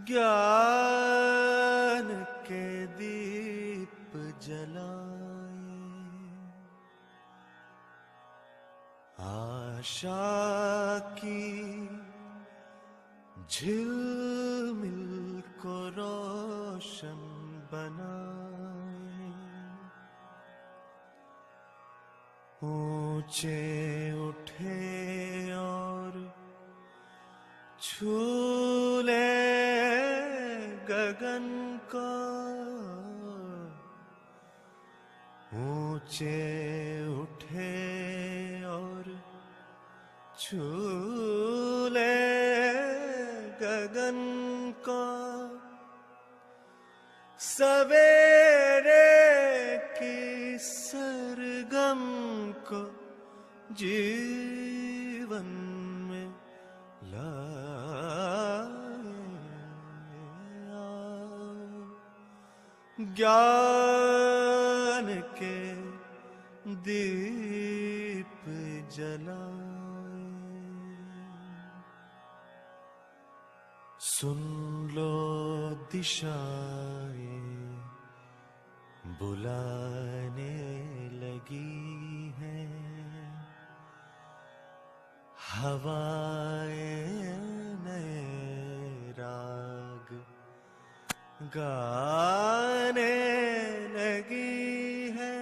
ज्ञान के दीप जलाए, आशा की झिलमिल को रोशन बनाए, ऊंचे उठे और छू ले गगन को, ऊंचे उठे और छू ले गगन को, सवेरे की सरगम को जीवन में ज्ञान के दीप जलाए। सुन लो दिशाएं बुलाने लगी हैं, हवाएं नए राग गाने लगी है।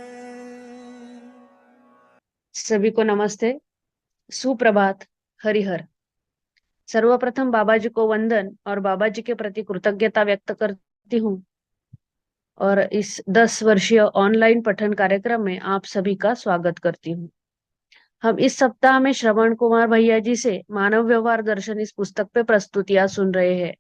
सभी को नमस्ते, सुप्रभात, हरिहर। सर्वप्रथम बाबा जी को वंदन और बाबा जी के प्रति कृतज्ञता व्यक्त करती हूँ और इस 10 वर्षीय ऑनलाइन पठन कार्यक्रम में आप सभी का स्वागत करती हूँ। हम इस सप्ताह में श्रवण कुमार भैया जी से मानव व्यवहार दर्शन इस पुस्तक पे प्रस्तुतियां सुन रहे हैं।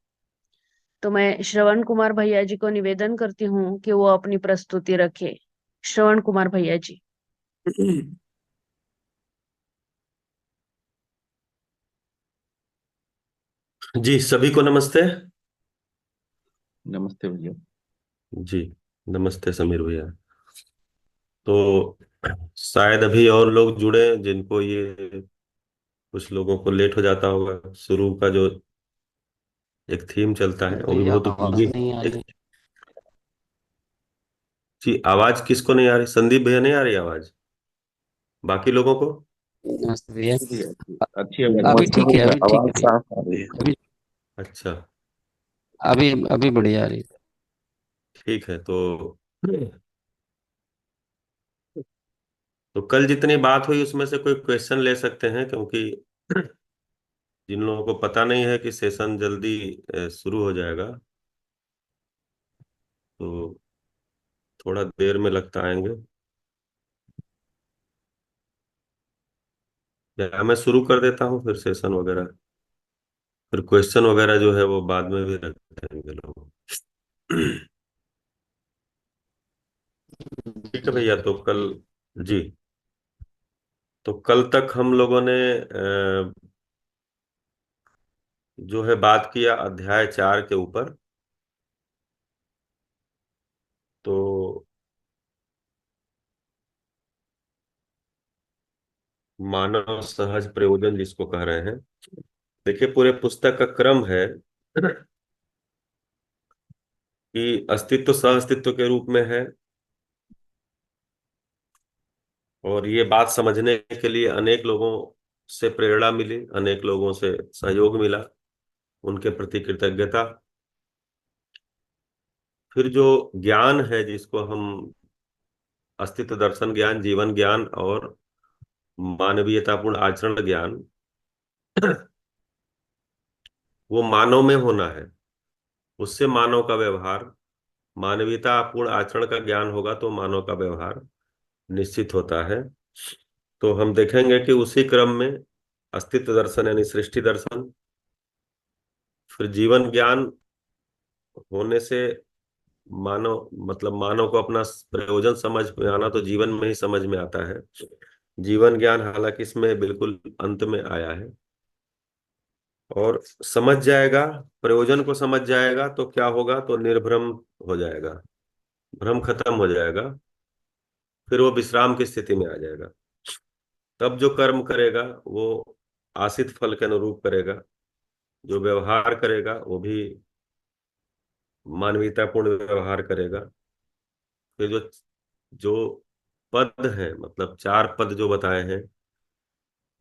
तो मैं श्रवण कुमार भैया जी को निवेदन करती हूँ कि वो अपनी प्रस्तुति रखे। श्रवण कुमार भैया जी। जी, सभी को नमस्ते। नमस्ते भैया। जी नमस्ते समीर भैया। तो शायद अभी और लोग जुड़े जिनको ये कुछ लोगों को लेट हो जाता होगा। शुरू का जो एक थीम चलता है वो भी भैया बहुत आवाज उपयोगी नहीं आ रही। जी, आवाज किसको नहीं आ रही? संदीप भैया नहीं आ रही आवाज? बाकी लोगों को? नमस्ते भैया। अच्छी अभी ठीक है, अभी ठीक आवाज है भैया। साफ आ रही है। अभी अच्छा, अभी अभी बढ़िया आ रही है। ठीक है। तो कल जितनी बात हुई उसमें से कोई क्वेश्चन ले सकते हैं, क्योंकि जिन लोगों को पता नहीं है कि सेशन जल्दी शुरू हो जाएगा तो थोड़ा देर में लगता आएंगे। या मैं शुरू कर देता हूँ फिर सेशन वगैरह, फिर क्वेश्चन वगैरह जो है वो बाद में भी रख देंगे लोग। ठीक है भैया। जी तो कल तक हम लोगों ने जो है बात किया अध्याय 4 के ऊपर। तो मानव सहज प्रयोजन जिसको कह रहे हैं, देखिए पूरे पुस्तक का क्रम है कि अस्तित्व सह अस्तित्व के रूप में है, और ये बात समझने के लिए अनेक लोगों से प्रेरणा मिली, अनेक लोगों से सहयोग मिला, उनके प्रति कृतज्ञता। फिर जो ज्ञान है जिसको हम अस्तित्व दर्शन ज्ञान, जीवन ज्ञान और मानवीयतापूर्ण आचरण ज्ञान, वो मानव में होना है। उससे मानव का व्यवहार, मानवीयतापूर्ण आचरण का ज्ञान होगा तो मानव का व्यवहार निश्चित होता है। तो हम देखेंगे कि उसी क्रम में अस्तित्व दर्शन यानी सृष्टि दर्शन, फिर जीवन ज्ञान होने से मानव को अपना प्रयोजन समझ में आना तो जीवन में ही समझ में आता है। जीवन ज्ञान हालांकि इसमें बिल्कुल अंत में आया है। और समझ जाएगा, प्रयोजन को समझ जाएगा तो क्या होगा? तो निर्भ्रम हो जाएगा, भ्रम खत्म हो जाएगा, फिर वो विश्राम की स्थिति में आ जाएगा। तब जो कर्म करेगा वो आशित फल के अनुरूप करेगा, जो व्यवहार करेगा वो भी मानवीयतापूर्ण व्यवहार करेगा। फिर जो जो पद है, मतलब चार पद जो बताए हैं,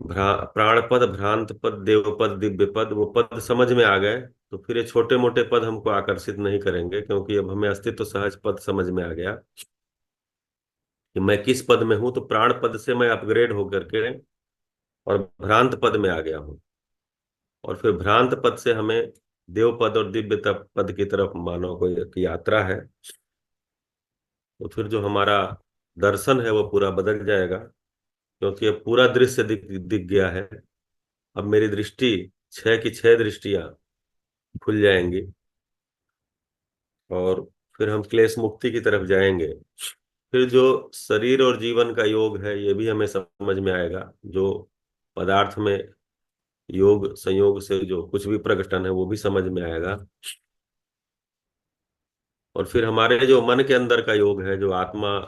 प्राण पद, भ्रांत पद, देव पद, दिव्य पद, वो पद समझ में आ गए तो फिर ये छोटे मोटे पद हमको आकर्षित नहीं करेंगे, क्योंकि अब हमें अस्तित्व सहज पद समझ में आ गया कि मैं किस पद में हूं। तो प्राण पद से मैं अपग्रेड होकर के और भ्रांत पद में आ गया हूं, और फिर भ्रांत पद से हमें देव पद और दिव्य पद की तरफ मानव को की यात्रा है। तो फिर जो हमारा दर्शन है वो पूरा बदल जाएगा, क्योंकि अब पूरा दृश्य दिख गया है। अब मेरी दृष्टि, छह की छह दृष्टियां खुल जाएंगी, और फिर हम क्लेश मुक्ति की तरफ जाएंगे। फिर जो शरीर और जीवन का योग है ये भी हमें समझ में आएगा। जो पदार्थ में योग संयोग से जो कुछ भी प्रकटन है वो भी समझ में आएगा। और फिर हमारे जो मन के अंदर का योग है, जो आत्मा,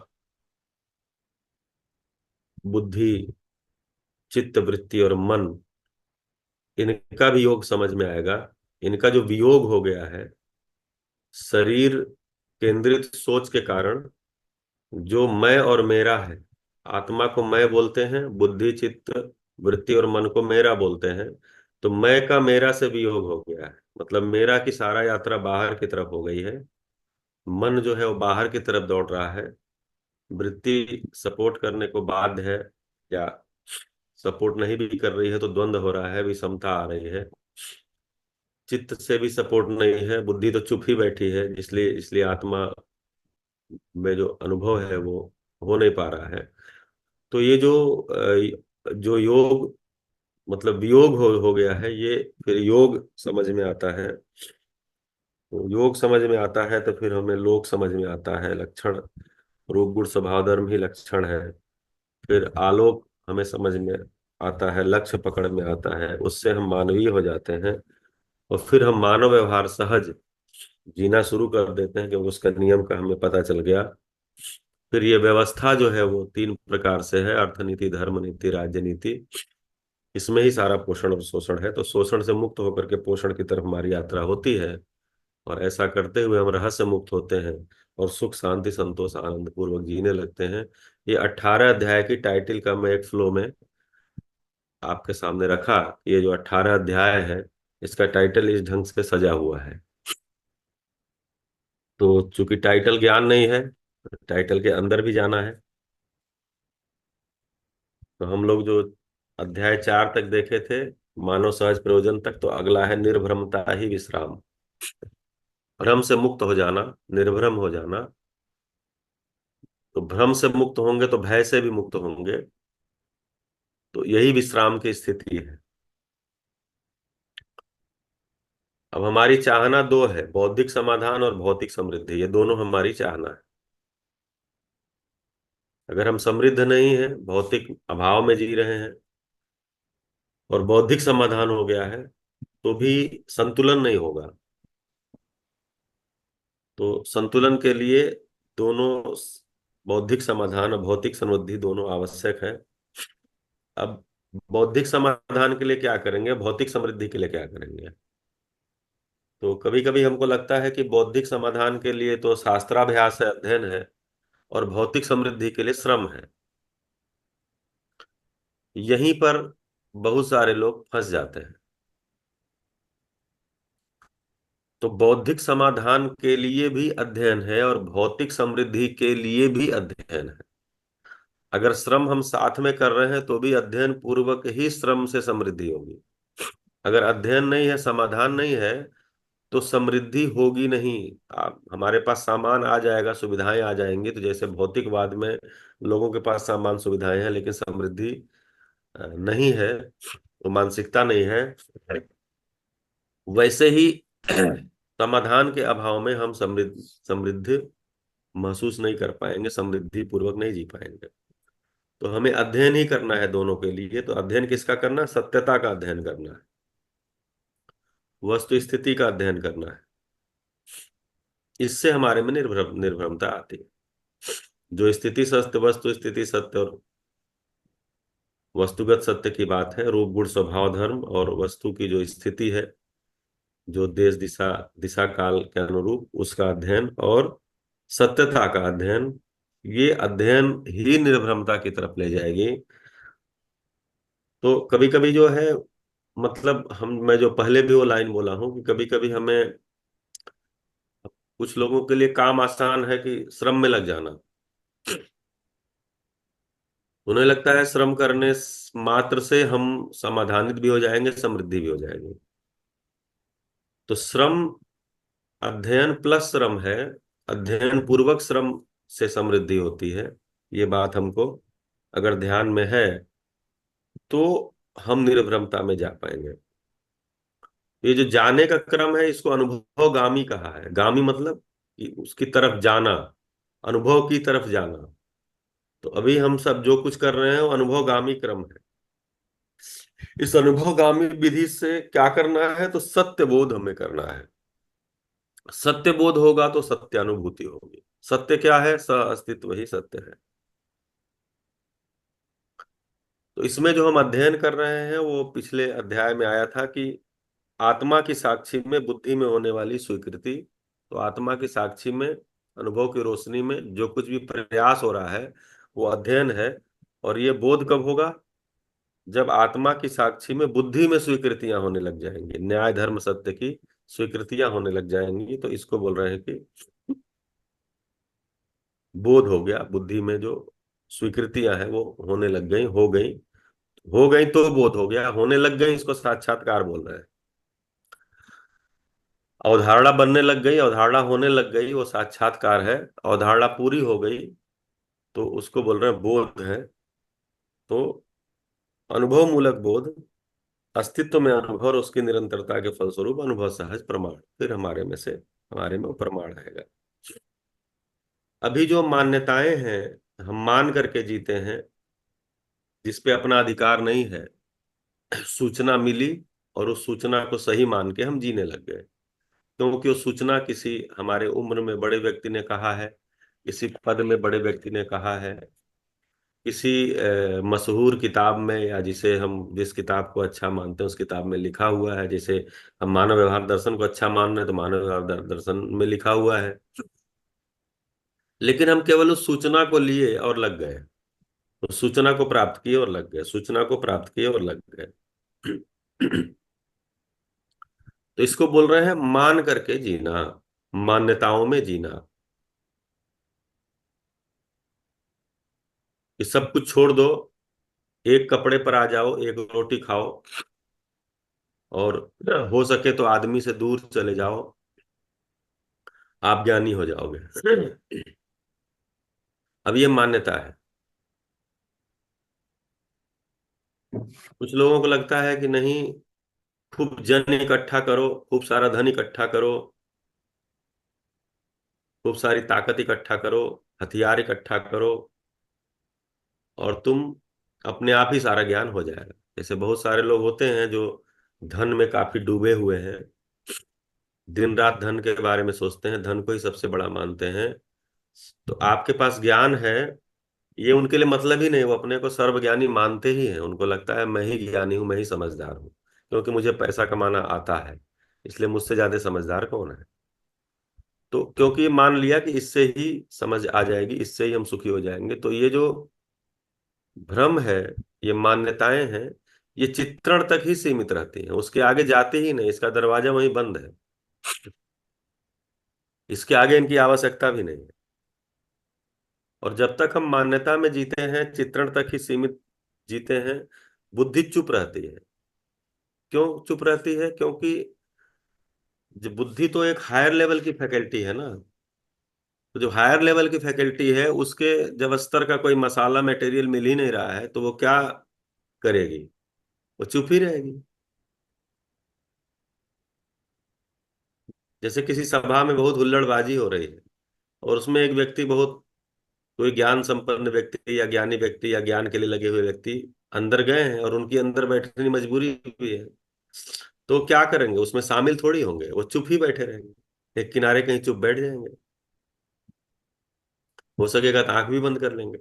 बुद्धि, चित्त, वृत्ति और मन, इनका भी योग समझ में आएगा। इनका जो वियोग हो गया है शरीर केंद्रित सोच के कारण, जो मैं और मेरा है, आत्मा को मैं बोलते हैं, बुद्धि, चित्त, वृत्ति और मन को मेरा बोलते हैं। तो मैं का मेरा से वियोग हो गया है, मतलब मेरा की सारा यात्रा बाहर की तरफ हो गई है। मन जो है वो बाहर की तरफ दौड़ रहा है। वृत्ति सपोर्ट करने को बाध्य है, या सपोर्ट नहीं भी कर रही है तो द्वंद्व हो रहा है, विषमता आ रही है। चित्त से भी सपोर्ट नहीं है, बुद्धि तो चुप ही बैठी है, इसलिए इसलिए आत्मा में जो अनुभव है वो हो नहीं पा रहा है। तो ये जो योग, मतलब वियोग हो गया है, ये फिर योग समझ में आता है। तो योग समझ में आता है तो फिर हमें लोक समझ में आता है, लक्षण, रूप गुण स्वभाव धर्म ही लक्षण है। फिर आलोक हमें समझ में आता है, लक्ष्य पकड़ में आता है, उससे हम मानवीय हो जाते हैं। और फिर हम मानव व्यवहार सहज जीना शुरू कर देते हैं, क्योंकि उसका नियम का हमें पता चल गया। फिर ये व्यवस्था जो है वो तीन प्रकार से है: अर्थनीति, धर्म नीति, राजनीति। इसमें ही सारा पोषण और शोषण है। तो शोषण से मुक्त होकर के पोषण की तरफ हमारी यात्रा होती है, और ऐसा करते हुए हम रहस्य मुक्त होते हैं और सुख, शांति, संतोष, आनंद पूर्वक जीने लगते हैं। ये 18 अध्याय की टाइटल का मैं एक फ्लो में आपके सामने रखा। ये जो 18 अध्याय है इसका टाइटल इस ढंग से सजा हुआ है। तो चूंकि टाइटल ज्ञान नहीं है, टाइटल के अंदर भी जाना है। तो हम लोग जो अध्याय 4 तक देखे थे, मानव सहज प्रयोजन तक, तो अगला है निर्भ्रमता ही विश्राम। भ्रम से मुक्त हो जाना, निर्भ्रम हो जाना। तो भ्रम से मुक्त होंगे तो भय से भी मुक्त होंगे। तो यही विश्राम की स्थिति है। अब हमारी चाहना दो है: बौद्धिक समाधान और भौतिक समृद्धि। ये दोनों हमारी चाहना है। अगर हम समृद्ध नहीं है, भौतिक अभाव में जी रहे हैं, और बौद्धिक समाधान हो गया है, तो भी संतुलन नहीं होगा। तो संतुलन के लिए दोनों, बौद्धिक समाधान और भौतिक समृद्धि दोनों आवश्यक है। अब बौद्धिक समाधान के लिए क्या करेंगे, भौतिक समृद्धि के लिए क्या करेंगे? तो कभी कभी हमको लगता है कि बौद्धिक समाधान के लिए तो शास्त्राभ्यास है, अध्ययन है, और भौतिक समृद्धि के लिए श्रम है। यहीं पर बहुत सारे लोग फंस जाते हैं। तो बौद्धिक समाधान के लिए भी अध्ययन है और भौतिक समृद्धि के लिए भी अध्ययन है। अगर श्रम हम साथ में कर रहे हैं तो भी अध्ययन पूर्वक ही श्रम से समृद्धि होगी। अगर अध्ययन नहीं है, समाधान नहीं है, तो समृद्धि होगी नहीं। आप, हमारे पास सामान आ जाएगा, सुविधाएं आ जाएंगी। तो जैसे भौतिकवाद में लोगों के पास सामान सुविधाएं हैं लेकिन समृद्धि नहीं है, वो मानसिकता नहीं है, वैसे ही समाधान के अभाव में हम समृद्ध महसूस नहीं कर पाएंगे, समृद्धि पूर्वक नहीं जी पाएंगे। तो हमें अध्ययन ही करना है दोनों के लिए। तो अध्ययन किसका करना है? सत्यता का अध्ययन करना है, वस्तु स्थिति का अध्ययन करना है। इससे हमारे में निर्भरता आती है। जो स्थिति सत्य, वस्तु स्थिति सत्य और वस्तुगत सत्य की बात है, रूप गुण स्वभाव धर्म और वस्तु की जो स्थिति है, जो देश दिशा दिशा काल के अनुरूप उसका अध्ययन और सत्यता का अध्ययन, ये अध्ययन ही निर्भ्रमता की तरफ ले जाएगी। तो कभी कभी जो है, मतलब मैं जो पहले भी वो लाइन बोला हूं कि कभी कभी हमें, कुछ लोगों के लिए काम आसान है कि श्रम में लग जाना। उन्हें लगता है श्रम करने मात्र से हम समाधानित भी हो जाएंगे, समृद्धि भी हो जाएगी। तो श्रम अध्ययन प्लस श्रम है, अध्ययन पूर्वक श्रम से समृद्धि होती है। ये बात हमको अगर ध्यान में है तो हम निर्भ्रमता में जा पाएंगे। ये जो जाने का क्रम है, इसको अनुभवगामी कहा है। गामी मतलब कि उसकी तरफ जाना, अनुभव की तरफ जाना। तो अभी हम सब जो कुछ कर रहे हैं वो अनुभवगामी क्रम है। इस अनुभवगामी विधि से क्या करना है, तो सत्य बोध हमें करना है। सत्य बोध होगा तो सत्यानुभूति होगी। सत्य क्या है? स अस्तित्व ही सत्य है। तो इसमें जो हम अध्ययन कर रहे हैं वो पिछले अध्याय में आया था कि आत्मा की साक्षी में बुद्धि में होने वाली स्वीकृति। तो आत्मा की साक्षी में, अनुभव की रोशनी में जो कुछ भी प्रयास हो रहा है वो अध्ययन है। और ये बोध कब होगा? जब आत्मा की साक्षी में बुद्धि में स्वीकृतियां होने लग जाएंगी, न्याय धर्म सत्य की स्वीकृतियां होने लग जाएंगी। तो इसको बोल रहे हैं कि बोध हो गया। बुद्धि में जो स्वीकृतियां हैं वो होने लग गई, हो गई तो बोध हो गया, होने लग गई इसको साक्षात्कार बोल रहे हैं। अवधारणा बनने लग गई, अवधारणा होने लग गई, वो साक्षात्कार है। अवधारणा पूरी हो गई तो उसको बोल रहे हैं बोध है। तो अनुभव मूलक बोध, अस्तित्व में अनुभव और उसकी निरंतरता के फलस्वरूप अनुभव सहज प्रमाण, फिर हमारे में वो प्रमाण आएगा। अभी जो मान्यताएं हैं हम मान करके जीते हैं, जिसपे अपना अधिकार नहीं है, सूचना मिली और उस सूचना को सही मान के हम जीने लग गए। क्योंकि वो सूचना किसी हमारे उम्र में बड़े व्यक्ति ने कहा है, किसी पद में बड़े व्यक्ति ने कहा है, किसी मशहूर किताब में, या जिस किताब को अच्छा मानते हैं उस किताब में लिखा हुआ है। जैसे हम मानव व्यवहार दर्शन को अच्छा मान रहे हैं तो मानव व्यवहार दर्शन में लिखा हुआ है। लेकिन हम केवल उस सूचना को लिए और लग गए, उस सूचना को प्राप्त किए और लग गए, सूचना को प्राप्त किए और लग गए। तो इसको बोल रहे हैं मान करके जीना, मान्यताओं में जीना। ये सब कुछ छोड़ दो, एक कपड़े पर आ जाओ, एक रोटी खाओ, और हो सके तो आदमी से दूर चले जाओ, आप ज्ञानी हो जाओगे। अब ये मान्यता है। कुछ लोगों को लगता है कि नहीं, खूब जन इकट्ठा करो, खूब सारा धन इकट्ठा करो, खूब सारी ताकत इकट्ठा करो, हथियार इकट्ठा करो, और तुम अपने आप ही सारा ज्ञान हो जाएगा। जैसे बहुत सारे लोग होते हैं जो धन में काफी डूबे हुए हैं, दिन रात धन के बारे में सोचते हैं, धन को ही सबसे बड़ा मानते हैं। तो आपके पास ज्ञान है, ये उनके लिए मतलब ही नहीं। वो अपने को सर्वज्ञानी मानते ही हैं। उनको लगता है मैं ही ज्ञानी हूं, मैं ही समझदार हूं, क्योंकि मुझे पैसा कमाना आता है, इसलिए मुझसे ज्यादा समझदार कौन है। तो क्योंकि मान लिया कि इससे ही समझ आ जाएगी, इससे ही हम सुखी हो जाएंगे। तो ये जो भ्रम है, ये मान्यताएं हैं, ये चित्रण तक ही सीमित रहती हैं, उसके आगे जाते ही नहीं। इसका दरवाजा वहीं बंद है, इसके आगे इनकी आवश्यकता भी नहीं है। और जब तक हम मान्यता में जीते हैं, चित्रण तक ही सीमित जीते हैं, बुद्धि चुप रहती है। क्यों चुप रहती है? क्योंकि जो बुद्धि तो एक हायर लेवल की फैकल्टी है ना। तो जो हायर लेवल की फैकल्टी है, उसके जब स्तर का कोई मसाला मटेरियल मिल ही नहीं रहा है तो वो क्या करेगी? वो चुप ही रहेगी। जैसे किसी सभा में बहुत हुल्लड़बाजी हो रही है और उसमें एक व्यक्ति, बहुत कोई ज्ञान संपन्न व्यक्ति या ज्ञानी व्यक्ति या ज्ञान के लिए लगे हुए व्यक्ति अंदर गए हैं और उनकी अंदर बैठने की मजबूरी भी है, तो क्या करेंगे? उसमें शामिल थोड़ी होंगे, वो चुप ही बैठे रहेंगे, एक किनारे कहीं चुप बैठ जाएंगे। हो सकेगा तो आंख भी बंद कर लेंगे।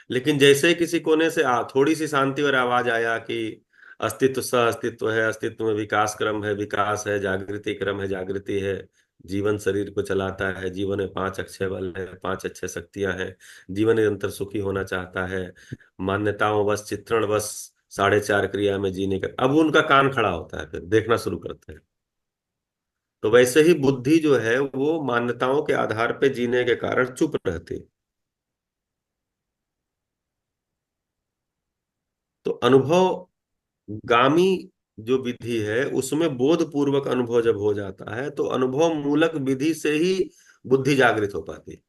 लेकिन जैसे ही किसी कोने से थोड़ी सी शांति और आवाज आया कि अस्तित्व सह अस्तित्व है, अस्तित्व में विकास क्रम है, विकास है, जागृति क्रम है, जागृति है, जीवन शरीर को चलाता है, जीवन में 5 अक्षय बल है, 5 अक्षय शक्तियां हैं, जीवन निरंतर सुखी होना चाहता है, मान्यताओं बस चित्रण बस 4.5 क्रिया में जीने का, अब उनका कान खड़ा होता है, फिर देखना शुरू करते हैं। तो वैसे ही बुद्धि जो है वो मान्यताओं के आधार पे जीने के कारण चुप रहती है। तो अनुभव गामी जो विधि है उसमें बोध पूर्वक अनुभव जब हो जाता है तो अनुभव मूलक विधि से ही बुद्धि जागृत हो पाती है।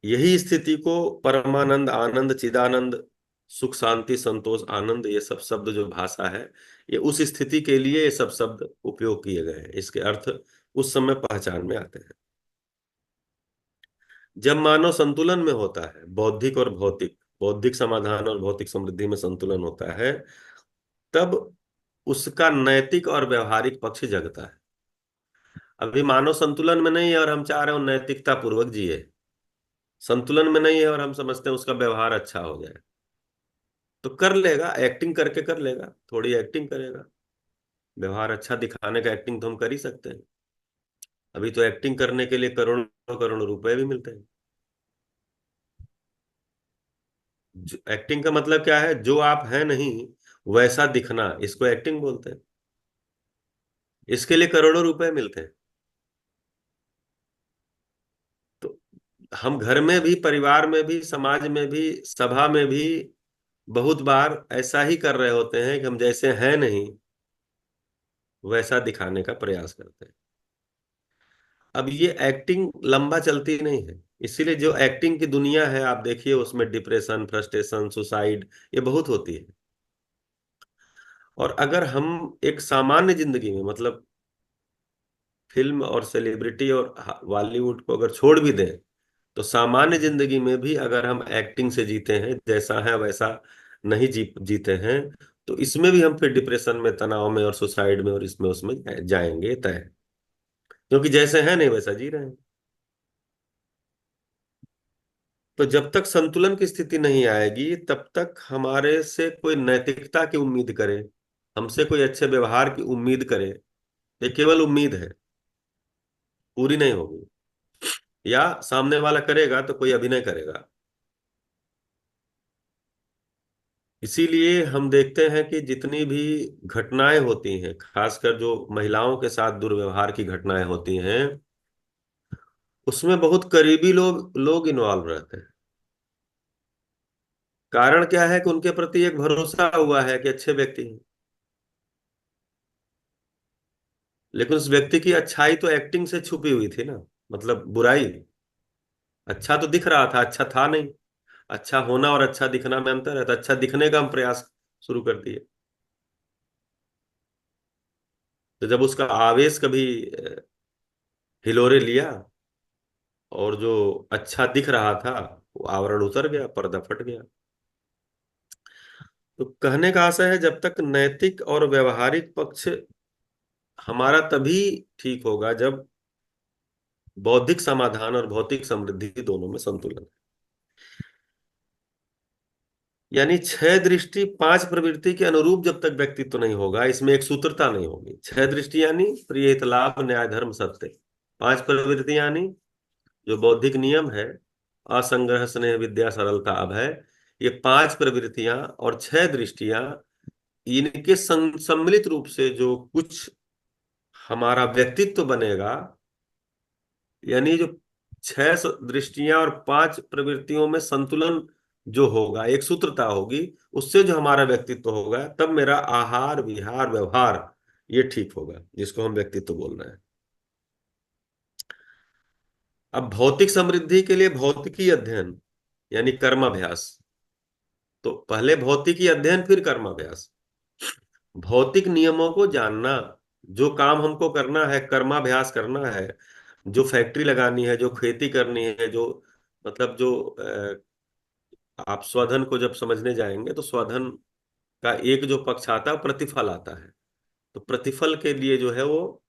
यही स्थिति को परमानंद, आनंद, चिदानंद, सुख, शांति, संतोष, आनंद, ये सब शब्द जो भाषा है, ये उस स्थिति के लिए ये सब शब्द उपयोग किए गए हैं। इसके अर्थ उस समय पहचान में आते हैं जब मानव संतुलन में होता है, बौद्धिक और भौतिक, बौद्धिक समाधान और भौतिक समृद्धि में संतुलन होता है, तब उसका नैतिक और व्यवहारिक पक्ष जगता है। अभी मानव संतुलन में नहीं है और हम चाह रहे हो नैतिकता पूर्वक जिए, संतुलन में नहीं है और हम समझते हैं उसका व्यवहार अच्छा हो जाए, तो कर लेगा, एक्टिंग करके कर लेगा, थोड़ी एक्टिंग करेगा, व्यवहार अच्छा दिखाने का एक्टिंग तो हम कर ही सकते हैं। अभी तो एक्टिंग करने के लिए करोड़ों करोड़ों रुपए भी मिलते हैं। एक्टिंग का मतलब क्या है? जो आप हैं नहीं वैसा दिखना, इसको एक्टिंग बोलते हैं। इसके लिए करोड़ों रुपए मिलते हैं। तो हम घर में भी, परिवार में भी, समाज में भी, सभा में भी बहुत बार ऐसा ही कर रहे होते हैं कि हम जैसे हैं नहीं वैसा दिखाने का प्रयास करते हैं। अब ये एक्टिंग लंबा चलती नहीं है, इसीलिए जो एक्टिंग की दुनिया है आप देखिए उसमें डिप्रेशन, फ्रस्ट्रेशन, सुसाइड ये बहुत होती है। और अगर हम एक सामान्य जिंदगी में, मतलब फिल्म और सेलिब्रिटी और बॉलीवुड को अगर छोड़ भी दें, तो सामान्य जिंदगी में भी अगर हम एक्टिंग से जीते हैं, जैसा है वैसा नहीं जीते हैं, तो इसमें भी हम फिर डिप्रेशन में, तनाव में और सुसाइड में और इसमें उसमें जाएंगे तय है। क्योंकि जैसे हैं नहीं वैसा जी रहे हैं। तो जब तक संतुलन की स्थिति नहीं आएगी तब तक हमारे से कोई नैतिकता की उम्मीद करे, हमसे कोई अच्छे व्यवहार की उम्मीद करे, ये केवल उम्मीद है, पूरी नहीं होगी। या सामने वाला करेगा तो कोई अभिनय करेगा। इसीलिए हम देखते हैं कि जितनी भी घटनाएं होती हैं, खासकर जो महिलाओं के साथ दुर्व्यवहार की घटनाएं होती हैं, उसमें बहुत करीबी लोग लोग इन्वॉल्व रहते हैं। कारण क्या है? कि उनके प्रति एक भरोसा हुआ है कि अच्छे व्यक्ति हैं, लेकिन उस व्यक्ति की अच्छाई तो एक्टिंग से छुपी हुई थी ना, मतलब बुराई। अच्छा तो दिख रहा था, अच्छा था नहीं। अच्छा होना और अच्छा दिखना में अंतर है, तो अच्छा दिखने का हम प्रयास शुरू कर दिए। तो जब उसका आवेश कभी हिलोरे लिया और जो अच्छा दिख रहा था वो आवरण उतर गया, पर्दा फट गया। तो कहने का आशय है, जब तक नैतिक और व्यवहारिक पक्ष हमारा तभी ठीक होगा जब बौद्धिक समाधान और भौतिक समृद्धि दोनों में संतुलन है। यानी 6 दृष्टि 5 प्रवृत्ति के अनुरूप जब तक व्यक्तित्व नहीं होगा, इसमें एक सूत्रता नहीं होगी। 6 दृष्टि यानी प्रिय, हित, लाभ, न्याय, धर्म, सत्य। 5 प्रवृत्ति यानी जो बौद्धिक नियम है, असंग्रह, स्नेह, विद्या, सरलता, अभय, ये 5 प्रवृत्तियां और 6 दृष्टियां, इनके सम्मिलित रूप से जो कुछ हमारा व्यक्तित्व बनेगा, यानी जो 6 दृष्टियां और 5 प्रवृत्तियों में संतुलन जो होगा, एक सूत्रता होगी, उससे जो हमारा व्यक्तित्व होगा, तब मेरा आहार, विहार, व्यवहार ये ठीक होगा, जिसको हम व्यक्तित्व बोल रहे हैं। अब भौतिक समृद्धि के लिए भौतिकी अध्ययन यानी कर्माभ्यास। तो पहले भौतिकी अध्ययन फिर कर्माभ्यास। भौतिक नियमों को जानना, जो काम हमको करना है, कर्माभ्यास करना है, जो फैक्ट्री लगानी है, जो खेती करनी है, जो मतलब जो आप स्वधन को जब समझने जाएंगे तो स्वधन का एक जो पक्ष आता है प्रतिफल आता है। तो प्रतिफल के लिए जो है वो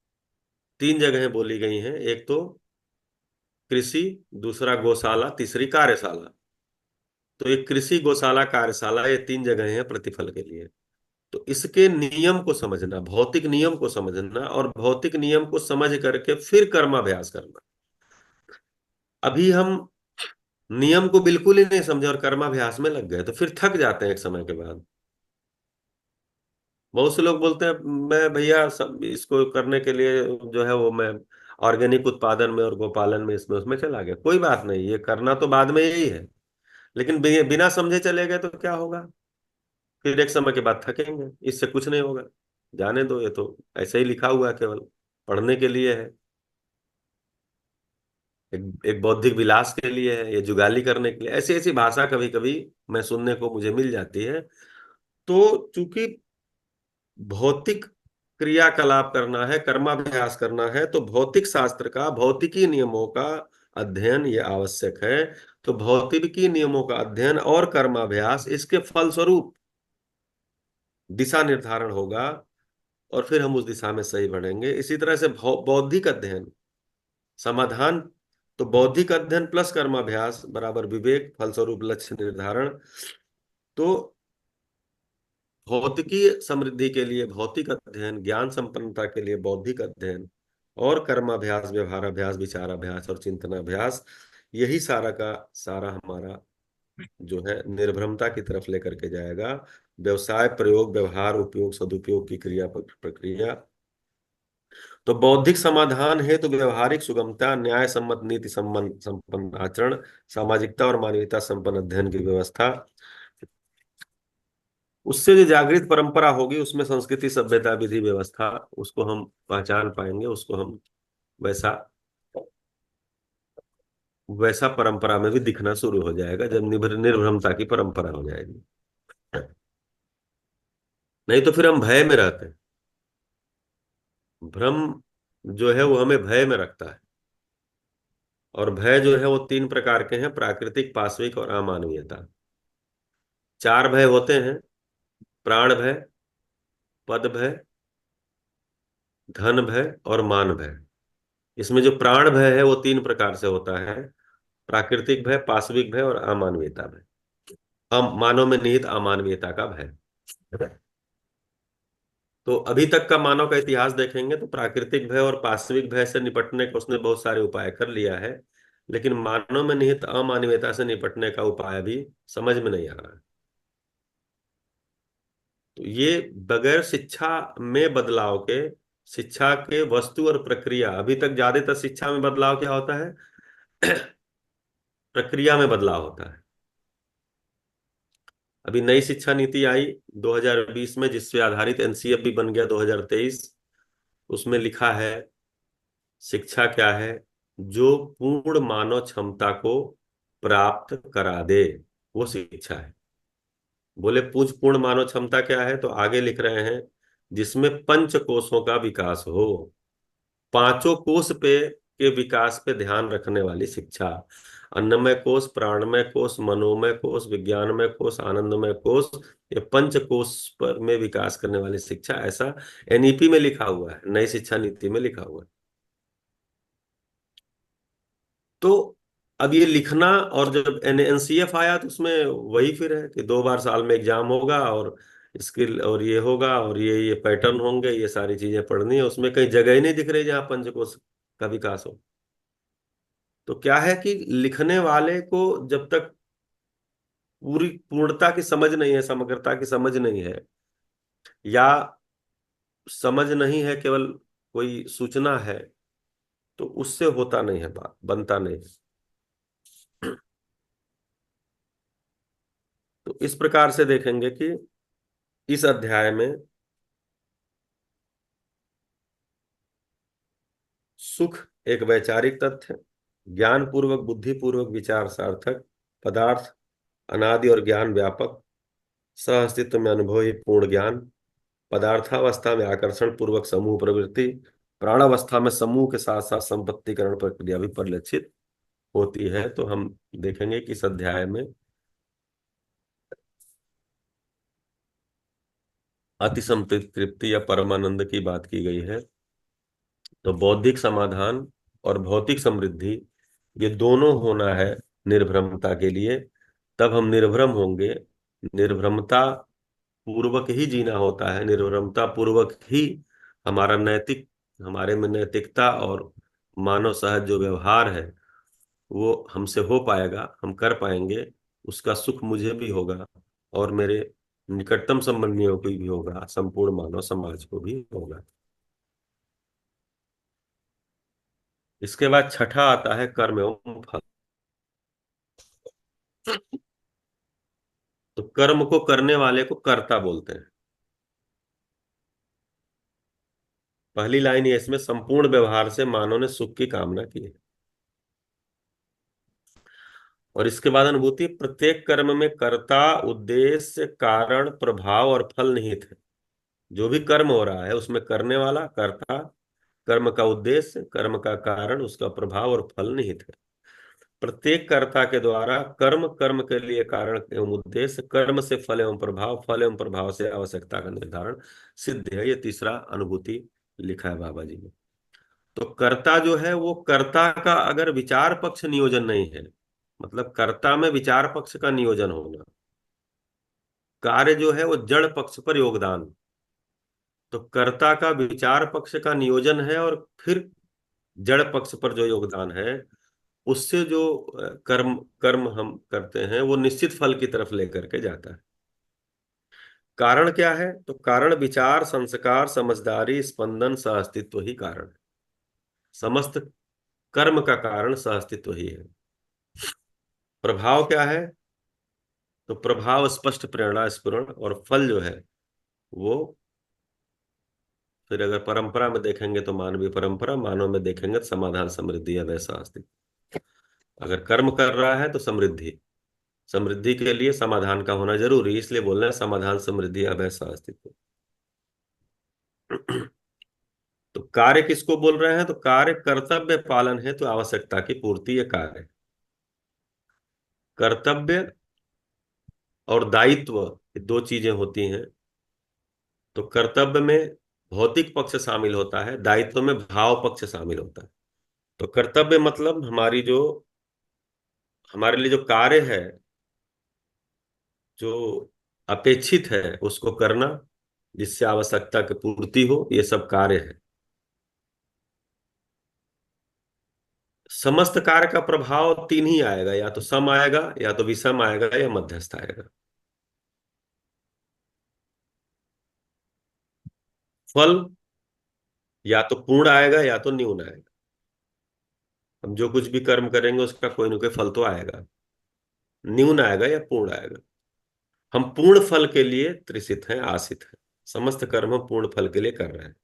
3 जगहें बोली गई हैं। एक तो कृषि, दूसरा गौशाला, तीसरी कार्यशाला। तो ये कृषि, गौशाला, कार्यशाला, ये तीन जगह हैं प्रतिफल के लिए। तो इसके नियम को समझना, भौतिक नियम को समझना, और भौतिक नियम को समझ करके फिर कर्माभ्यास करना। अभी हम नियम को बिल्कुल ही नहीं समझे और कर्माभ्यास में लग गए तो फिर थक जाते हैं एक समय के बाद। बहुत से लोग बोलते हैं मैं भैया सब इसको करने के लिए जो है वो मैं ऑर्गेनिक उत्पादन में और गोपालन में इसमें उसमें चला गया। कोई बात नहीं, ये करना तो बाद में यही है, लेकिन बिना समझे चले गए तो क्या होगा? फिर एक समय के बाद थकेंगे, इससे कुछ नहीं होगा। जाने दो, ये तो ऐसे ही लिखा हुआ है, केवल पढ़ने के लिए है, एक बौद्धिक विलास के लिए है, ये जुगाली करने के लिए। ऐसी ऐसी भाषा कभी कभी मैं सुनने को मुझे मिल जाती है। तो चूंकि भौतिक क्रियाकलाप करना है, कर्माभ्यास करना है, तो भौतिक शास्त्र का, भौतिकी नियमों का अध्ययन ये आवश्यक है। तो भौतिकी नियमों का अध्ययन और कर्माभ्यास, इसके फलस्वरूप दिशा निर्धारण होगा और फिर हम उस दिशा में सही बढ़ेंगे। इसी तरह से बौद्धिक अध्ययन, समाधान, तो बौद्धिक अध्ययन प्लस कर्माभ्यास बराबर विवेक, फलस्वरूप लक्ष्य निर्धारण। तो भौतिकी समृद्धि के लिए भौतिक अध्ययन, ज्ञान संपन्नता के लिए बौद्धिक अध्ययन, और कर्माभ्यास, व्यवहाराभ्यास, विचाराभ्यास और चिंतनाभ्यास, यही सारा का सारा हमारा जो है निर्भ्रमता की तरफ लेकर के जाएगा। व्यवसाय, प्रयोग, व्यवहार, उपयोग, सदुपयोग की क्रिया प्रक्रिया। तो बौद्धिक समाधान है तो व्यवहारिक सुगमता, न्याय सम्मत नीति संबंध संपन्न आचरण, सामाजिकता और मानवीयता संपन्न अध्ययन की व्यवस्था। उससे जो जागृत परंपरा होगी उसमें संस्कृति, सभ्यता, विधि, व्यवस्था, उसको हम पहचान पाएंगे, उसको हम वैसा वैसा परंपरा में भी दिखना शुरू हो जाएगा जब निर्भ्रमता की परंपरा हो जाएगी। नहीं तो फिर हम भय में रहते हैं। भ्रम जो है वो हमें भय में रखता है, और भय जो है वो तीन प्रकार के हैं: प्राकृतिक, पाशविक और अमानवीयता। चार भय होते हैं: प्राण भय, पद भय, धन भय और मान भय। इसमें जो प्राण भय है वो तीन प्रकार से होता है: प्राकृतिक भय, पाशविक भय और अमानवीयता भय। मानव में निहित अमानवीयता का भय। तो अभी तक का मानव का इतिहास देखेंगे तो प्राकृतिक भय और पाशविक भय से निपटने का उसने बहुत सारे उपाय कर लिया है, लेकिन मानव में निहित अमानवीयता से निपटने का उपाय भी समझ में नहीं आ रहा है। तो ये बगैर शिक्षा में बदलाव के, शिक्षा के वस्तु और प्रक्रिया, अभी तक ज्यादातर शिक्षा में बदलाव क्या होता है? प्रक्रिया में बदलाव होता है। अभी नई शिक्षा नीति आई 2020 में, जिससे आधारित एनसीईआरटी बन गया 2023। उसमें लिखा है शिक्षा क्या है? जो पूर्ण मानव क्षमता को प्राप्त करा दे, वो शिक्षा है। बोले पूछ पूर्ण मानव क्षमता क्या है? तो आगे लिख रहे हैं जिसमें पंच कोशों का विकास हो, पांचों कोश पे के विकास पे ध्यान रखने वाली शिक्षा। अन्नमय कोश, प्राणमय कोश, मनोमय कोश, विज्ञानमय कोश, आनंदमय कोश, ये पंच कोश पर में विकास करने वाली शिक्षा, ऐसा एनईपी में लिखा हुआ है, नई शिक्षा नीति में लिखा हुआ है। तो अब ये लिखना, और जब एनसीएफ आया तो उसमें वही फिर है कि 2 बार साल में एग्जाम होगा और स्किल और ये होगा और ये पैटर्न होंगे, ये सारी चीजें पढ़नी है। उसमें कहीं जगह ही नहीं दिख रही जहां पंचकोश का विकास हो। तो क्या है कि लिखने वाले को जब तक पूरी पूर्णता की समझ नहीं है, समग्रता की समझ नहीं है, या समझ नहीं है, केवल कोई सूचना है, तो उससे होता नहीं है, बात बनता नहीं है। तो इस प्रकार से देखेंगे कि इस अध्याय में सुख एक वैचारिक तथ्य, ज्ञान पूर्वक, बुद्धि पूर्वक विचार सार्थक, पदार्थ अनादि और ज्ञान व्यापक, सह अस्तित्व में अनुभव ही पूर्ण ज्ञान, पदार्थावस्था में आकर्षण पूर्वक समूह प्रवृत्ति, प्राणावस्था में समूह के साथ साथ संपत्तिकरण प्रक्रिया भी परिलक्षित होती है। तो हम देखेंगे कि इस अध्याय में अति संतृप्ति या परमानंद की बात की गई है। तो बौद्धिक समाधान और भौतिक समृद्धि, ये दोनों होना है निर्भ्रमता के लिए, तब हम निर्भ्रम होंगे। निर्भ्रमता पूर्वक ही जीना होता है, निर्भ्रमता पूर्वक ही हमारा नैतिक, हमारे में नैतिकता और मानव सहज जो व्यवहार है वो हमसे हो पाएगा, हम कर पाएंगे। उसका सुख मुझे भी होगा और मेरे निकटतम संबंधियों को भी होगा, संपूर्ण मानव समाज को भी होगा। इसके बाद छठा आता है कर्म एवं फल। तो कर्म को करने वाले को कर्ता बोलते हैं। पहली लाइन ये, इसमें संपूर्ण व्यवहार से मानव ने सुख की कामना की है। और इसके बाद अनुभूति, प्रत्येक कर्म में कर्ता, उद्देश्य, कारण, प्रभाव और फल निहित है। जो भी कर्म हो रहा है उसमें करने वाला कर्ता, कर्म का उद्देश्य, कर्म का कारण, उसका प्रभाव और फल निहित है। प्रत्येक कर्ता के द्वारा कर्म, कर्म के लिए कारण एवं उद्देश्य, कर्म से फल एवं प्रभाव, फल एवं प्रभाव से आवश्यकता का निर्धारण सिद्ध है। ये तीसरा अनुभूति लिखा है बाबा जी ने। तो कर्ता जो है वो कर्ता का अगर विचार पक्ष नियोजन नहीं है, मतलब कर्ता में विचार पक्ष का नियोजन होना, कार्य जो है वो जड़ पक्ष पर योगदान, तो कर्ता का विचार पक्ष का नियोजन है और फिर जड़ पक्ष पर जो योगदान है उससे जो कर्म कर्म हम करते हैं वो निश्चित फल की तरफ लेकर के जाता है। कारण क्या है? तो कारण विचार, संस्कार, समझदारी, स्पंदन, सहअस्तित्व ही कारण है। समस्त कर्म का कारण सहअस्तित्व ही है। प्रभाव क्या है? तो प्रभाव स्पष्ट प्रेरणा, स्फुरण, और फल जो है वो फिर अगर परंपरा में देखेंगे तो मानवीय परंपरा, मानव में देखेंगे तो समाधान, समृद्धि या वैसा अस्तित्व। अगर कर्म कर रहा है तो समृद्धि, समृद्धि के लिए समाधान का होना जरूरी, इसलिए बोल रहे हैं समाधान, समृद्धि या वैसा अस्तित्व। तो कार्य किसको बोल रहे हैं? तो कार्य कर्तव्य पालन है तो आवश्यकता की पूर्ति, ये कार्य। कर्तव्य और दायित्व ये दो चीजें होती हैं। तो कर्तव्य में भौतिक पक्ष शामिल होता है, दायित्व में भाव पक्ष शामिल होता है। तो कर्तव्य मतलब हमारी जो, हमारे लिए जो कार्य है, जो अपेक्षित है उसको करना, जिससे आवश्यकता की पूर्ति हो, ये सब कार्य है। समस्त कार्य का प्रभाव तीन ही आएगा, या तो सम आएगा, या तो विषम आएगा, या मध्यस्थ आएगा। फल या तो पूर्ण आएगा या तो न्यून आएगा। हम जो कुछ भी कर्म करेंगे उसका कोई ना कोई फल तो आएगा, न्यून आएगा या पूर्ण आएगा। हम पूर्ण फल के लिए तृषित हैं, आसित हैं। समस्त कर्म हम पूर्ण फल के लिए कर रहे हैं।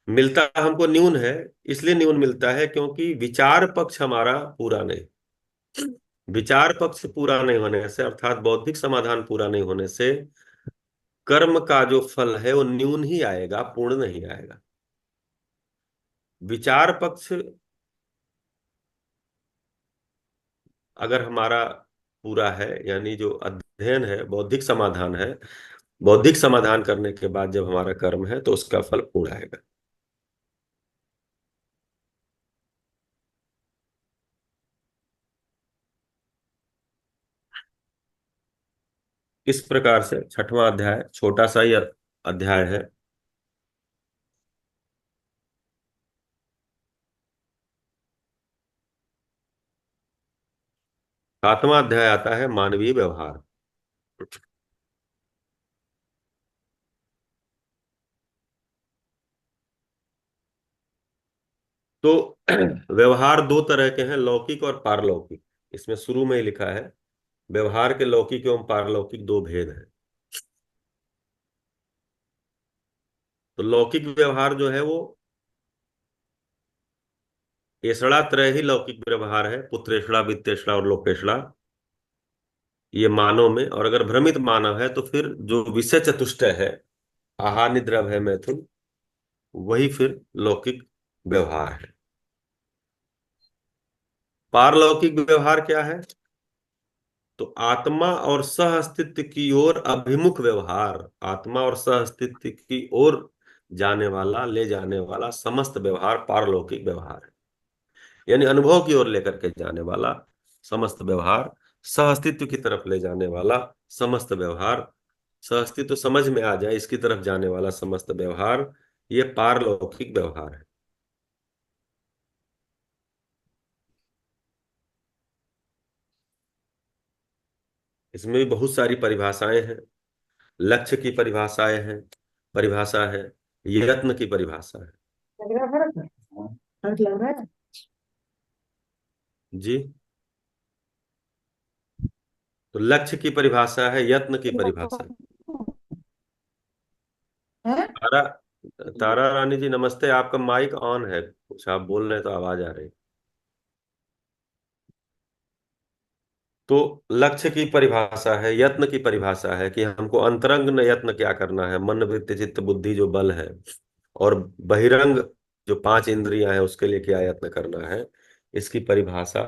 मिलता हमको न्यून है, इसलिए न्यून मिलता है क्योंकि विचार पक्ष हमारा पूरा नहीं। विचार पक्ष पूरा नहीं होने से, अर्थात बौद्धिक समाधान पूरा नहीं होने से कर्म का जो फल है वो न्यून ही आएगा, पूर्ण नहीं आएगा। विचार पक्ष अगर हमारा पूरा है, यानी जो अध्ययन है, बौद्धिक समाधान है, बौद्धिक समाधान करने के बाद जब हमारा कर्म है तो उसका फल पूर्ण आएगा। इस प्रकार से छठवां अध्याय छोटा सा ही अध्याय है। सातवां अध्याय आता है मानवीय व्यवहार। तो व्यवहार दो तरह के हैं, लौकिक और पारलौकिक। इसमें शुरू में ही लिखा है व्यवहार के लौकिक एवं पारलौकिक दो भेद हैं। तो लौकिक व्यवहार जो है वो एसड़ा त्रय ही लौकिक व्यवहार है, पुत्रेषणा, वित्तेषणा और लोकेषणा, ये मानव में। और अगर भ्रमित मानव है तो फिर जो विषय चतुष्टय है, आहार निद्रा भय मैथुन, वही फिर लौकिक व्यवहार है। पारलौकिक व्यवहार क्या है? तो आत्मा और सह अस्तित्व की ओर अभिमुख व्यवहार, आत्मा और सह अस्तित्व की ओर जाने वाला, ले जाने वाला समस्त व्यवहार पारलौकिक व्यवहार है। यानी अनुभव की ओर लेकर के जाने वाला समस्त व्यवहार, सह अस्तित्व की तरफ ले जाने वाला समस्त व्यवहार, सह अस्तित्व समझ में आ जाए इसकी तरफ जाने वाला समस्त व्यवहार, ये पारलौकिक व्यवहार है। इसमें भी बहुत सारी परिभाषाएं हैं। लक्ष्य की परिभाषाएं हैं, परिभाषा है, यत्न की परिभाषा है। लग रहा है फर्क? फर्क लग रहा है? जी, तो लक्ष्य की परिभाषा है, यत्न की परिभाषा है। है? तारा, तारा रानी जी नमस्ते, आपका माइक ऑन है, कुछ आप बोल रहे हैं तो आवाज आ रही। तो लक्ष्य की परिभाषा है, यत्न की परिभाषा है कि हमको अंतरंग न यत्न क्या करना है, मन वृत्ति चित्त बुद्धि जो बल है, और बहिरंग जो पांच इंद्रियां हैं उसके लिए क्या यत्न करना है, इसकी परिभाषा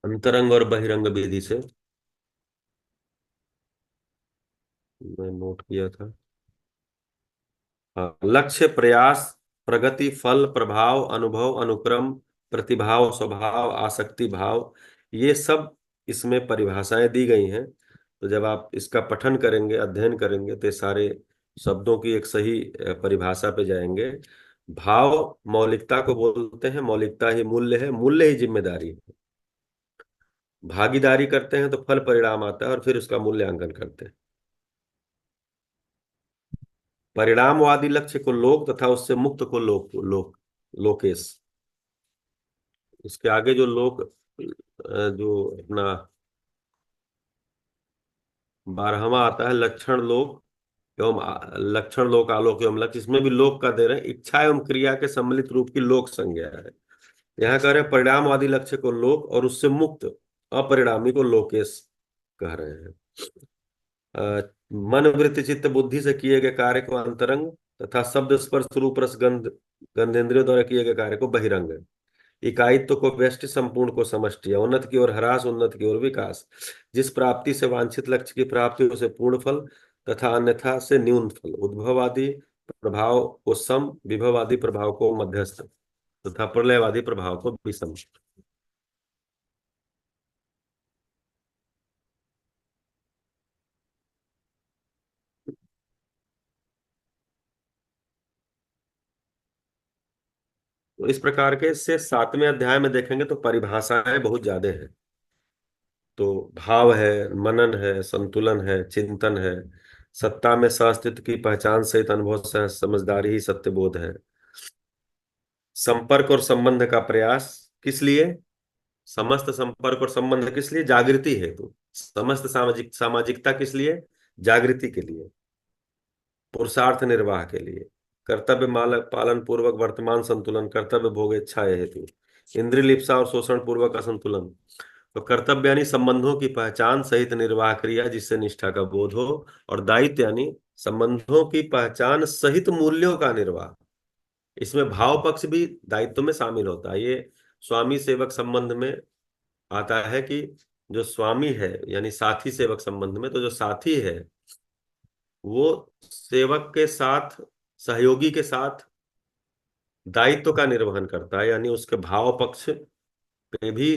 अंतरंग और बहिरंग विधि से मैं नोट किया था। हाँ, लक्ष्य, प्रयास, प्रगति, फल, प्रभाव, अनुभव, अनुक्रम, प्रतिभाव, स्वभाव, आसक्ति भाव, ये सब इसमें परिभाषाएं दी गई हैं। तो जब आप इसका पठन करेंगे, अध्ययन करेंगे, तो ये सारे शब्दों की एक सही परिभाषा पे जाएंगे। भाव मौलिकता को बोलते हैं, मौलिकता ही मूल्य है, मूल्य ही जिम्मेदारी है। भागीदारी करते हैं तो फल परिणाम आता है और फिर उसका मूल्यांकन करते हैं। परिणामवादी लक्ष्य को लोक तथा उससे मुक्त को लोकेश। इसके आगे जो लोक जो अपना 12वां आता है, लक्षण लोक एवं लक्षण लोक आलोक एवं लक्ष्य, इसमें भी लोक का दे रहे हैं, इच्छा एवं क्रिया के सम्मिलित रूप की लोक संज्ञा है। यहाँ कह रहे हैं परिणामवादी लक्ष्य को लोक और उससे मुक्त अपरिणामी को लोकेश कह रहे हैं। मन वृत्ति चित्त बुद्धि से किए गए कार्य को अंतरंग तथा शब्द स्पर्श रूप रस गंध गंधेंद्रियों द्वारा किए गए कार्य को बहिरंग। इकाइत्व को व्यष्टि, संपूर्ण को समष्टि, उन्नत की ओर ह्रास, उन्नत की ओर विकास। जिस प्राप्ति से वांछित लक्ष्य की प्राप्ति उसे पूर्ण फल तथा अन्यथा से न्यून फल। उद्भववादी प्रभाव को सम, विभववादी प्रभाव को मध्यस्थ तथा प्रलयवादी प्रभाव को विषम। तो इस प्रकार के से 7वें अध्याय में देखेंगे तो परिभाषाएं बहुत ज्यादा हैं। तो भाव है, मनन है, संतुलन है, चिंतन है, सत्ता में सह-अस्तित्व की पहचान सहित अनुभव सह समझदारी ही सत्य बोध है। संपर्क और संबंध का प्रयास किस लिए? समस्त संपर्क और संबंध किस लिए? जागृति हेतु। समस्त सामाजिकता किस लिए? जागृति के लिए, पुरुषार्थ निर्वाह के लिए। कर्तव्य पालन पूर्वक वर्तमान संतुलन, कर्तव्य भोग इच्छा हेतु। इंद्रिय लिप्सा और शोषण पूर्वक असंतुलन। तो कर्तव्य यानी संबंधों की पहचान सहित निर्वाह क्रिया जिससे निष्ठा का बोध हो, और दायित्व यानी संबंधों की पहचान सहित मूल्यों का निर्वाह। इसमें भाव पक्ष भी दायित्व में शामिल होता है। ये स्वामी सेवक संबंध में आता है कि जो स्वामी है यानी साथी सेवक संबंध में, तो जो साथी है वो सेवक के साथ, सहयोगी के साथ दायित्व का निर्वहन करता है, यानी उसके भाव पक्ष पे भी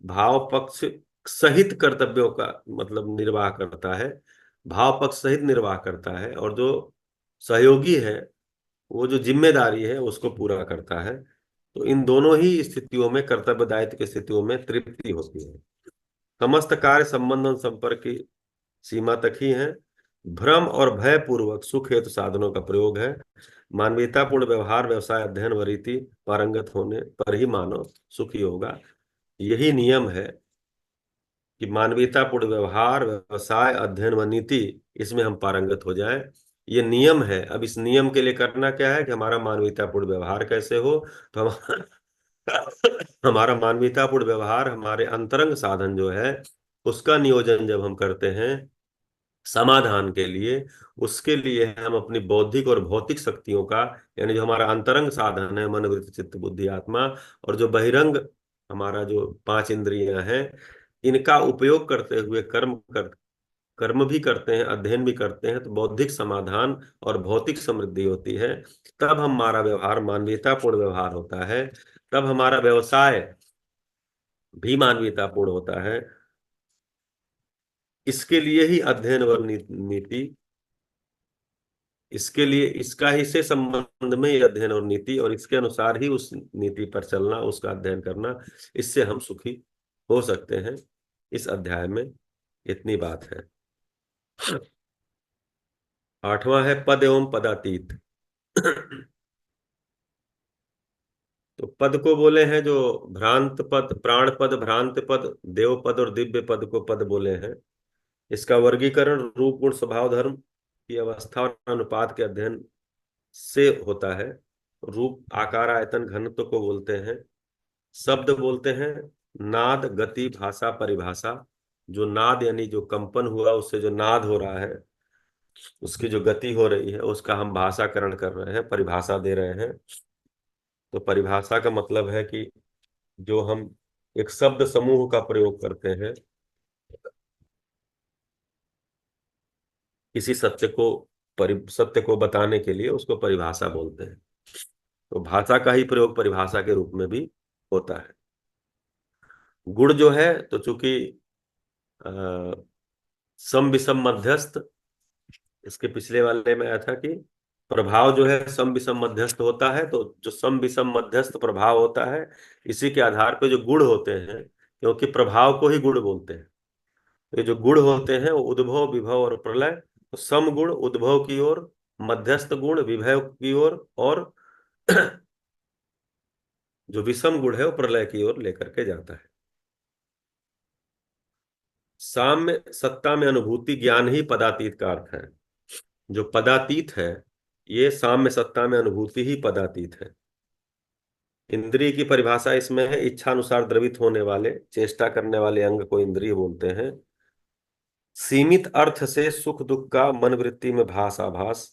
भाव पक्ष सहित कर्तव्यों का मतलब निर्वाह करता है, भाव पक्ष सहित निर्वाह करता है, और जो सहयोगी है वो जो जिम्मेदारी है उसको पूरा करता है। तो इन दोनों ही स्थितियों में, कर्तव्य दायित्व की स्थितियों में तृप्ति होती है। समस्त कार्य संबंध और संपर्क की सीमा तक ही है। भ्रम और भय पूर्वक सुख हेतु साधनों का प्रयोग है। मानवीयतापूर्ण व्यवहार, व्यवसाय, अध्ययन व रीति पारंगत होने पर ही मानव सुखी होगा। यही नियम है कि मानवीयतापूर्ण व्यवहार, व्यवसाय, अध्ययन व नीति, इसमें हम पारंगत हो जाएं। ये नियम है। अब इस नियम के लिए करना क्या है कि हमारा मानवीयतापूर्ण व्यवहार कैसे हो, तो हमारा मानवीयतापूर्ण व्यवहार, हमारे अंतरंग साधन जो है उसका नियोजन जब हम करते हैं समाधान के लिए, उसके लिए हम अपनी बौद्धिक और भौतिक शक्तियों का, यानी जो हमारा अंतरंग साधन है मन वृत्ति चित्त बुद्धि आत्मा, और जो बहिरंग हमारा जो 5 इंद्रियां हैं, इनका उपयोग करते हुए कर्म भी करते हैं, अध्ययन भी करते हैं, तो बौद्धिक समाधान और भौतिक समृद्धि होती है। तब हमारा व्यवहार मानवीयतापूर्ण व्यवहार होता है, तब हमारा व्यवसाय भी मानवीयतापूर्ण होता है। इसके लिए ही अध्ययन व नीति, इसके लिए इसका ही से संबंध में ये अध्ययन और नीति, और इसके अनुसार ही उस नीति पर चलना, उसका अध्ययन करना, इससे हम सुखी हो सकते हैं। इस अध्याय में इतनी बात है। 8वां है पद एवं पदातीत। तो पद को बोले हैं जो भ्रांत पद, प्राण पद, भ्रांत पद, देव पद और दिव्य पद को पद बोले हैं। इसका वर्गीकरण रूप गुण स्वभाव धर्म की अवस्था और अनुपात के अध्ययन से होता है। रूप आकार आयतन घनत्व को बोलते हैं। शब्द बोलते हैं नाद गति भाषा परिभाषा। जो नाद यानी जो कंपन हुआ, उससे जो नाद हो रहा है, उसकी जो गति हो रही है, उसका हम भाषाकरण कर रहे हैं, परिभाषा दे रहे हैं। तो परिभाषा का मतलब है कि जो हम एक शब्द समूह का प्रयोग करते हैं किसी सत्य को, सत्य को बताने के लिए, उसको परिभाषा बोलते हैं। तो भाषा का ही प्रयोग परिभाषा के रूप में भी होता है। गुण जो है, तो चूंकि सम विषम मध्यस्थ, इसके पिछले वाले में आया था कि प्रभाव जो है सम विषम मध्यस्थ होता है। तो जो सम विषम मध्यस्थ प्रभाव होता है, इसी के आधार पर जो गुण होते हैं, क्योंकि प्रभाव को ही गुण बोलते हैं, तो ये जो गुण होते हैं वो उद्भव विभव और प्रलय, तो सम गुण उद्भव की ओर, मध्यस्थ गुण विभव की ओर, और जो विषम गुण है वो प्रलय की ओर लेकर के जाता है। साम्य सत्ता में अनुभूति ज्ञान ही पदातीत का अर्थ है। जो पदातीत है, ये साम्य सत्ता में अनुभूति ही पदातीत है। इंद्रिय की परिभाषा इसमें है इच्छा अनुसार द्रवित होने वाले, चेष्टा करने वाले अंग को इंद्रिय बोलते हैं। सीमित अर्थ से सुख दुख का मन वृत्ति में भास आभास।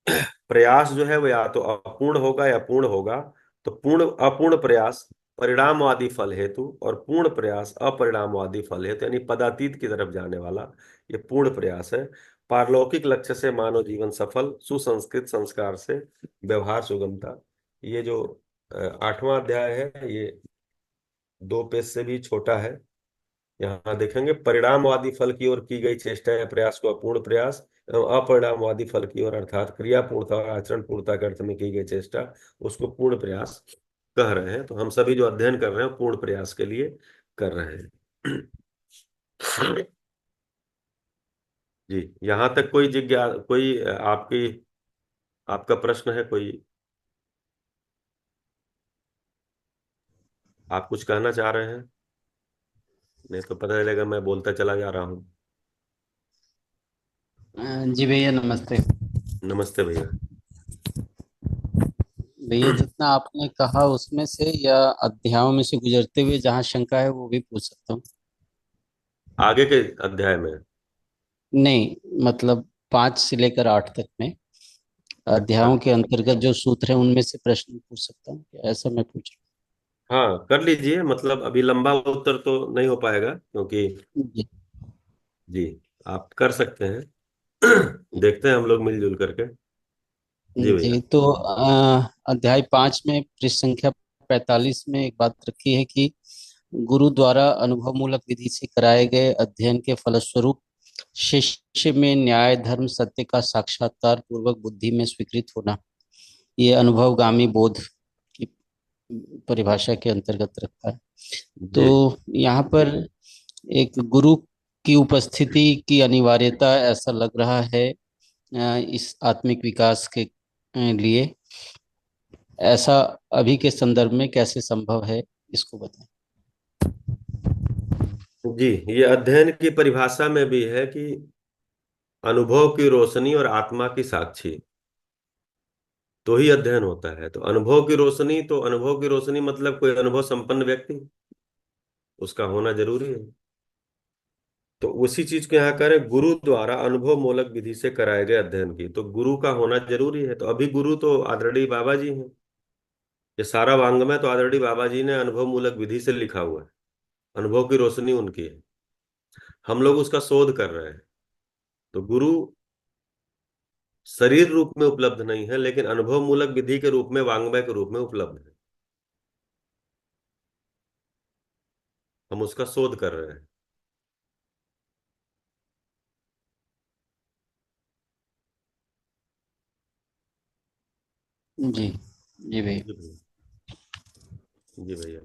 प्रयास जो है वो या तो अपूर्ण होगा या पूर्ण होगा। तो पूर्ण अपूर्ण प्रयास परिणामवादी फल हेतु, और पूर्ण प्रयास अपरिणामवादी फल हेतु, यानी पदातीत की तरफ जाने वाला ये पूर्ण प्रयास है। पारलौकिक लक्ष्य से मानव जीवन सफल, सुसंस्कृत संस्कार से व्यवहार सुगमता। ये जो 8वां अध्याय है, ये 2 पेज से भी छोटा है। यहाँ देखेंगे परिणामवादी फल की ओर की गई चेष्टा या प्रयास को अपूर्ण प्रयास, एवं अपरिणामवादी फल की ओर अर्थात क्रिया पूर्णता और आचरण पूर्णता के अर्थ में की गई चेष्टा, उसको पूर्ण प्रयास कह रहे हैं। तो हम सभी जो अध्ययन कर रहे हैं पूर्ण प्रयास के लिए कर रहे हैं। जी, यहां तक कोई कोई आपका प्रश्न है? कोई आप कुछ कहना चाह रहे हैं? नहीं तो पता चलेगा मैं बोलता चला जा रहा हूँ। जी भैया नमस्ते। नमस्ते भैया। भैया जितना आपने कहा उसमें से या अध्यायों में से गुजरते हुए जहाँ शंका है वो भी पूछ सकता हूँ? आगे के अध्याय में? नहीं, मतलब 5 से लेकर 8 तक में अध्यायों के अंतर्गत जो सूत्र है उनमें से प्रश्न पूछ सकता हूँ क्या? ऐसा मैं पूछ रहा हाँ, कर लीजिए। मतलब अभी लंबा उत्तर तो नहीं हो पाएगा, क्योंकि हूँ। जी जी आप कर सकते हैं। देखते हैं हम लोग मिलजुल करके। जी भैया। जी। तो अध्याय 5 में पृष्ठ संख्या 45 में एक बात रखी है कि गुरु द्वारा अनुभव मूलक विधि से कराए गए अध्ययन के फलस्वरूप शिष्य में न्याय धर्म सत्य का साक्षात्कार पूर्वक बुद्धि में स्वीकृत होना, ये अनुभवगामी बोध की परिभाषा के अंतर्गत रखा है। जी तो यहाँ पर एक गुरु की उपस्थिति की अनिवार्यता ऐसा लग रहा है इस आत्मिक विकास के लिए। ऐसा अभी के संदर्भ में कैसे संभव है, इसको बताएं। जी, ये अध्ययन की परिभाषा में भी है कि अनुभव की रोशनी और आत्मा की साक्षी, तो ही अध्ययन होता है। तो अनुभव की रोशनी, तो अनुभव की रोशनी मतलब कोई अनुभव संपन्न व्यक्ति, उसका होना जरूरी है। तो उसी चीज को यहाँ करें, गुरु द्वारा अनुभव मूलक विधि से कराए गए अध्ययन की, तो गुरु का होना जरूरी है। तो अभी गुरु तो आदरणीय बाबा जी हैं। ये सारा वांग्मय तो आदरणीय बाबा जी ने अनुभव मूलक विधि से लिखा हुआ है। अनुभव की रोशनी उनकी है, हम लोग उसका शोध कर रहे हैं। तो गुरु शरीर रूप में उपलब्ध नहीं है, लेकिन अनुभव मूलक विधि के रूप में, वांग्मय के रूप में उपलब्ध है। हम उसका शोध कर रहे हैं। जी जी भैया। जी भैया। जी भैया,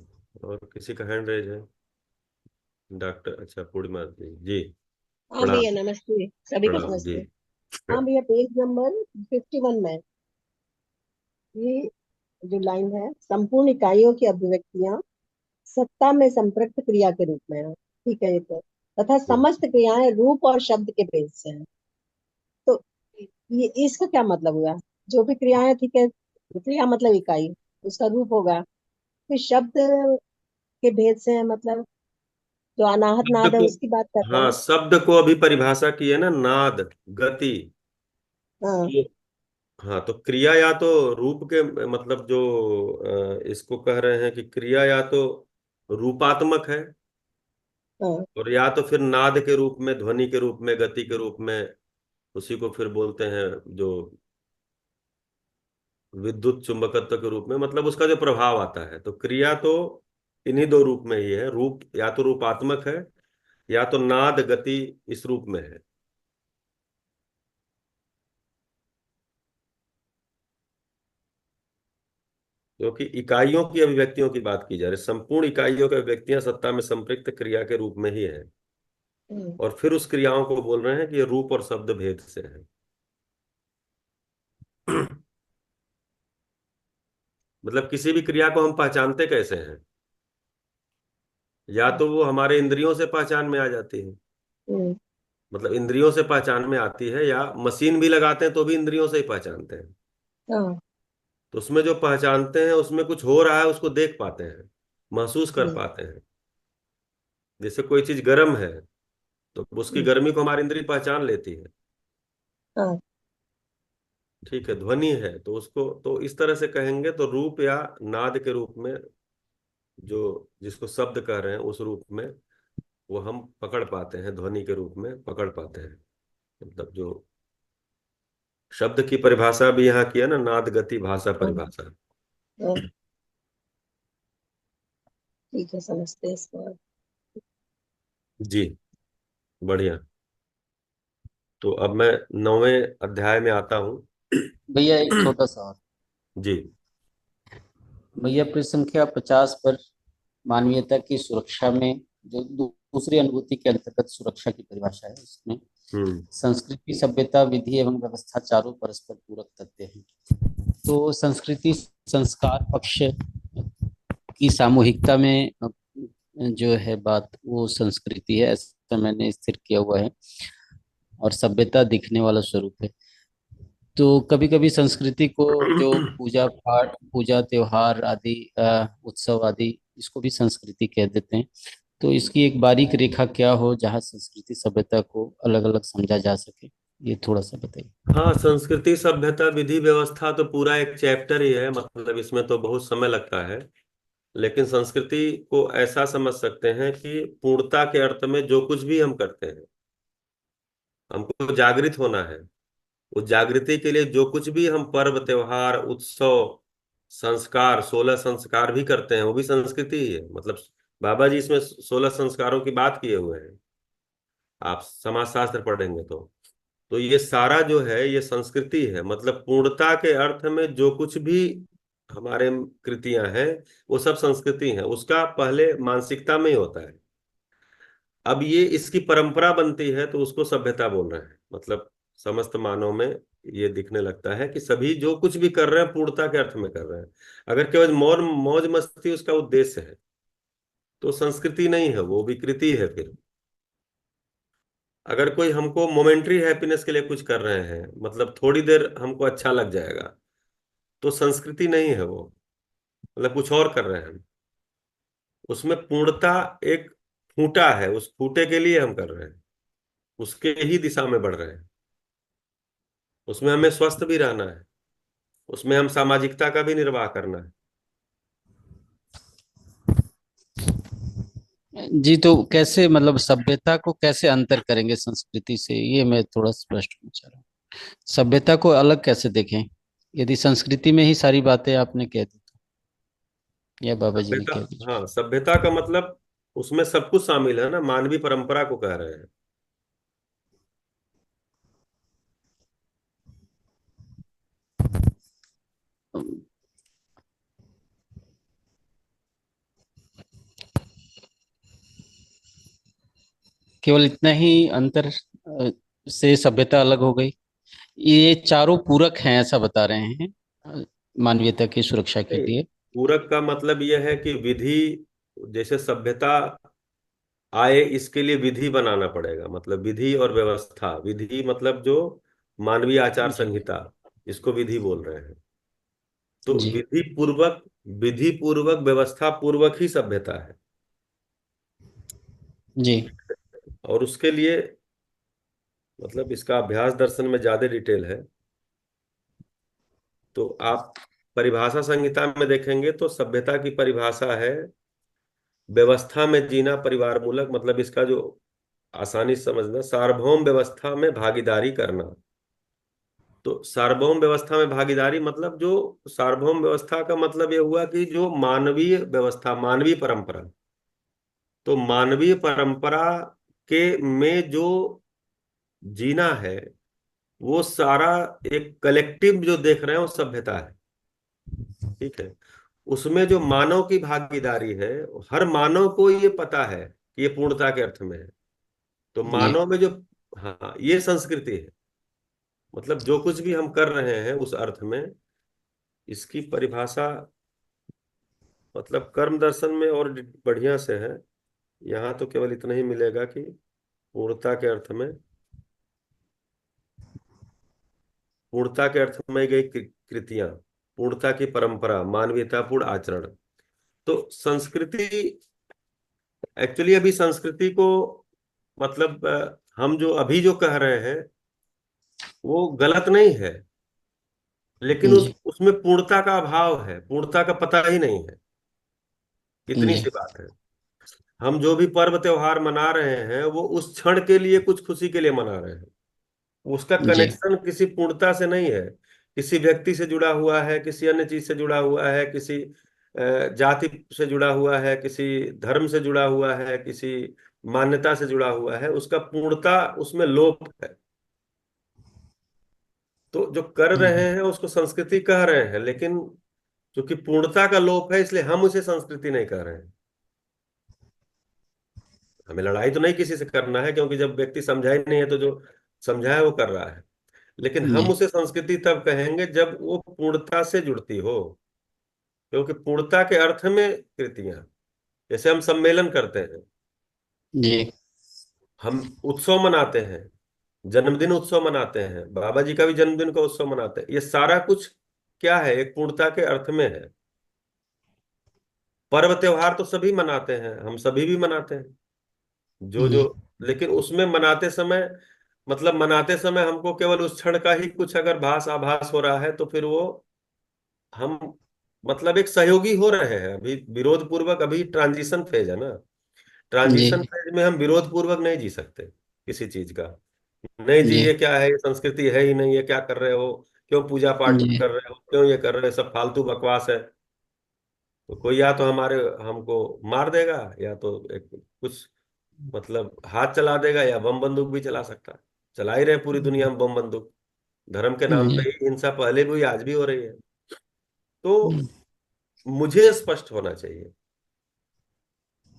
और किसी का हैंड रेज है? डॉक्टर, अच्छा, पूर्णिमा जी, जी हाँ प्रणाम। भैया नमस्ते, सभी को प्रणाम जी। नमस्ते। हाँ भैया, पेज नंबर 51 में ये जो लाइन है, संपूर्ण इकाइयों की अभिव्यक्तियां सत्ता में संपृक्त क्रिया के रूप में है। ठीक है, ये तो तथा समस्त क्रियाएं रूप और शब्द के भेद से हैं। तो ये इसका क्या मतलब हुआ? जो भी क्रियाएं, ठीक है, क्रिया मतलब इकाई, उसका रूप होगा। फिर शब्द के भेद से है, मतलब जो अनाहत शब्द नाद है को, उसकी बात कर रहे हाँ, हैं। शब्द को अभी परिभाषा की है ना, नाद, गति। हाँ ये- हाँ, तो क्रिया या तो रूप के, मतलब जो इसको कह रहे हैं कि क्रिया या तो रूपात्मक है, हाँ और या तो फिर नाद के रूप में, ध्वनि के रूप में, गति के रूप में। उसी को फिर बोलते हैं जो विद्युत चुंबकत्व के रूप में, मतलब उसका जो प्रभाव आता है। तो क्रिया तो इन्हीं दो रूप में ही है। रूप या तो रूपात्मक है, या तो नाद गति इस रूप में है। क्योंकि इकाइयों की अभिव्यक्तियों की बात की जा रही है, संपूर्ण इकाइयों की अभिव्यक्तियां सत्ता में संपृक्त क्रिया के रूप में ही है। हाँ और फिर उस क्रियाओं को बोल रहे हैं कि ये रूप और शब्द भेद से है। मतलब किसी भी क्रिया को हम पहचानते कैसे हैं? या तो वो हमारे इंद्रियों से पहचान में आ जाती है, हाँ मतलब इंद्रियों से पहचान में आती है, या मशीन भी लगाते हैं तो भी इंद्रियों से ही पहचानते हैं। हाँ तो उसमें जो पहचानते हैं, उसमें कुछ हो रहा है, उसको देख पाते हैं, महसूस कर हाँ पाते हैं। जैसे कोई चीज गर्म है, तो उसकी हाँ गर्मी को हमारी इंद्री पहचान लेती है। हाँ ठीक है, ध्वनि है तो उसको तो इस तरह से कहेंगे, तो रूप या नाद के रूप में, जो जिसको शब्द कह रहे हैं उस रूप में वो हम पकड़ पाते हैं, ध्वनि के रूप में पकड़ पाते हैं। मतलब जो शब्द की परिभाषा भी यहाँ की है ना, नाद गति भाषा हाँ परिभाषा। हाँ, ठीक है, समझते हैं इसको। जी, बढ़िया। तो अब मैं 9वें अध्याय में आता हूँ। भैया एक छोटा सा और। जी। भैया पृष्ठ संख्या 50 पर मानवीयता की सुरक्षा में जो दूसरी अनुभूति के अंतर्गत सुरक्षा की परिभाषा है, उसमें हम्म। संस्कृति, सभ्यता, विधि एवं व्यवस्था चारों परस्पर पूरक तथ्य हैं। तो संस्कृति संस्कार पक्ष की सामूहिकता में जो है बात, वो संस्कृति है, ऐसा मैंने स्थिर किया हुआ है। और सभ्यता दिखने वाला स्वरूप है। तो कभी कभी संस्कृति को जो पूजा पाठ, पूजा त्योहार आदि, उत्सव आदि, इसको भी संस्कृति कह देते हैं। तो इसकी एक बारीक रेखा क्या हो जहाँ संस्कृति सभ्यता को अलग अलग समझा जा सके, ये थोड़ा सा बताइए। हाँ, संस्कृति सभ्यता विधि व्यवस्था तो पूरा एक चैप्टर ही है, मतलब इसमें तो बहुत समय लगता है। लेकिन संस्कृति को ऐसा समझ सकते हैं कि पूर्णता के अर्थ में जो कुछ भी हम करते हैं, हमको जागृत होना है। उस जागृति के लिए जो कुछ भी हम पर्व त्योहार उत्सव संस्कार, 16 संस्कार भी करते हैं, वो भी संस्कृति ही है। मतलब बाबा जी इसमें 16 संस्कारों की बात किए हुए हैं, आप समाजशास्त्र पढ़ेंगे तो ये सारा जो है ये संस्कृति है। मतलब पूर्णता के अर्थ में जो कुछ भी हमारे कृतियां हैं, वो सब संस्कृति हैं। उसका पहले मानसिकता में ही होता है। अब ये इसकी परंपरा बनती है तो उसको सभ्यता बोल रहे हैं। मतलब समस्त मानव में ये दिखने लगता है कि सभी जो कुछ भी कर रहे हैं पूर्णता के अर्थ में कर रहे हैं। अगर केवल मौज मौज मस्ती उसका उद्देश्य है तो संस्कृति नहीं है, वो विकृति है फिर। अगर कोई हमको मोमेंट्री हैप्पीनेस के लिए कुछ कर रहे हैं, मतलब थोड़ी देर हमको अच्छा लग जाएगा, तो संस्कृति नहीं है वो। मतलब कुछ और कर रहे हैं हम, उसमें पूर्णता एक खूंटा है, उस खूंटे के लिए हम कर रहे हैं, उसके ही दिशा में बढ़ रहे हैं। उसमें हमें स्वस्थ भी रहना है, उसमें हम सामाजिकता का भी निर्वाह करना है। जी, तो कैसे मतलब सभ्यता को कैसे अंतर करेंगे संस्कृति से, ये मैं थोड़ा स्पष्ट होना चाह रहा हूँ। सभ्यता को अलग कैसे देखें, यदि संस्कृति में ही सारी बातें आपने कह दी तो, या बाबा जी ने सभ्यता, कह दी। हाँ, सभ्यता का मतलब उसमें सब कुछ शामिल है ना, मानवीय परंपरा को कह रहे हैं। केवल इतना ही अंतर से सभ्यता अलग हो गई। ये चारों पूरक हैं ऐसा बता रहे हैं मानवीयता की सुरक्षा के नहीं, लिए। पूरक का मतलब यह है कि विधि, जैसे सभ्यता आए इसके लिए विधि बनाना पड़ेगा, मतलब विधि और व्यवस्था। विधि मतलब जो मानवीय आचार जी संहिता, इसको विधि बोल रहे हैं। तो जी विधि पूर्वक व्यवस्था पूर्वक ही सभ्यता है। जी और उसके लिए मतलब इसका अभ्यास दर्शन में ज्यादा डिटेल है। तो आप परिभाषा संहिता में देखेंगे तो सभ्यता की परिभाषा है व्यवस्था में जीना परिवार मूलक, मतलब इसका जो आसानी से समझना, सार्वभौम व्यवस्था में भागीदारी करना। तो सार्वभौम व्यवस्था में भागीदारी मतलब, जो सार्वभौम व्यवस्था का मतलब ये हुआ कि जो मानवीय व्यवस्था, मानवीय परंपरा, तो मानवीय परंपरा के में जो जीना है, वो सारा एक कलेक्टिव जो देख रहे हैं वो सभ्यता है। ठीक है। उसमें जो मानव की भागीदारी है, हर मानव को ये पता है कि ये पूर्णता के अर्थ में है। तो जी मानव में जो, हाँ, ये संस्कृति है। मतलब जो कुछ भी हम कर रहे हैं उस अर्थ में, इसकी परिभाषा मतलब कर्म दर्शन में और बढ़िया से है। यहाँ तो केवल इतना ही मिलेगा कि पूर्णता के अर्थ में, पूर्णता के अर्थ में गई कृतियां, पूर्णता की परंपरा, मानवीयतापूर्ण आचरण। तो संस्कृति, एक्चुअली अभी संस्कृति को मतलब हम जो अभी जो कह रहे हैं वो गलत नहीं है, लेकिन जी उसमें पूर्णता का अभाव है, पूर्णता का पता ही नहीं है। इतनी जी सी बात है। हम जो भी पर्व त्योहार मना रहे हैं वो उस क्षण के लिए, कुछ खुशी के लिए मना रहे हैं। उसका जी कनेक्शन किसी पूर्णता से नहीं है, किसी व्यक्ति से जुड़ा हुआ है, किसी अन्य चीज से जुड़ा हुआ है, किसी जाति से जुड़ा हुआ है, किसी धर्म से जुड़ा हुआ है, किसी मान्यता से जुड़ा हुआ है। उसका पूर्णता उसमें लोप है। तो जो कर रहे हैं उसको संस्कृति कह रहे हैं, लेकिन क्योंकि पूर्णता का लोप है इसलिए हम उसे संस्कृति नहीं कह रहे हैं। हमें लड़ाई तो नहीं किसी से करना है, क्योंकि जब व्यक्ति समझा ही नहीं है तो जो समझा है वो कर रहा है। लेकिन हम जी उसे संस्कृति तब कहेंगे जब वो पूर्णता से जुड़ती हो। क्योंकि पूर्णता के अर्थ में कृतियां, जैसे हम सम्मेलन करते हैं, जी हम उत्सव मनाते हैं, जन्मदिन उत्सव मनाते हैं, बाबा जी का भी जन्मदिन का उत्सव मनाते हैं, ये सारा कुछ क्या है, एक पूर्णता के अर्थ में है। पर्व त्योहार तो सभी मनाते हैं, हम सभी भी मनाते हैं, जो जो, जी लेकिन उसमें मनाते समय, मतलब मनाते समय हमको केवल उस क्षण का ही कुछ अगर आभास हो रहा है तो फिर वो हम मतलब एक सहयोगी हो रहे हैं। अभी विरोध पूर्वक, अभी ट्रांजिशन फेज है ना। जी ट्रांजिशन फेज में हम विरोध पूर्वक नहीं जी सकते किसी चीज का। नहीं जी, जी ये क्या है, ये संस्कृति है ही नहीं, ये क्या कर रहे हो, क्यों पूजा पाठ जी कर रहे हो, क्यों ये कर रहे हो, सब फालतू बकवास है। तो कोई या तो हमारे हमको मार देगा, या तो एक कुछ मतलब हाथ चला देगा, या बम बंदूक भी चला सकता है। चला ही रहे पूरी दुनिया में बम बंदूक। धर्म के नाम पे जी ही हिंसा पहले भी हुई, आज भी हो रही है। तो मुझे स्पष्ट होना चाहिए।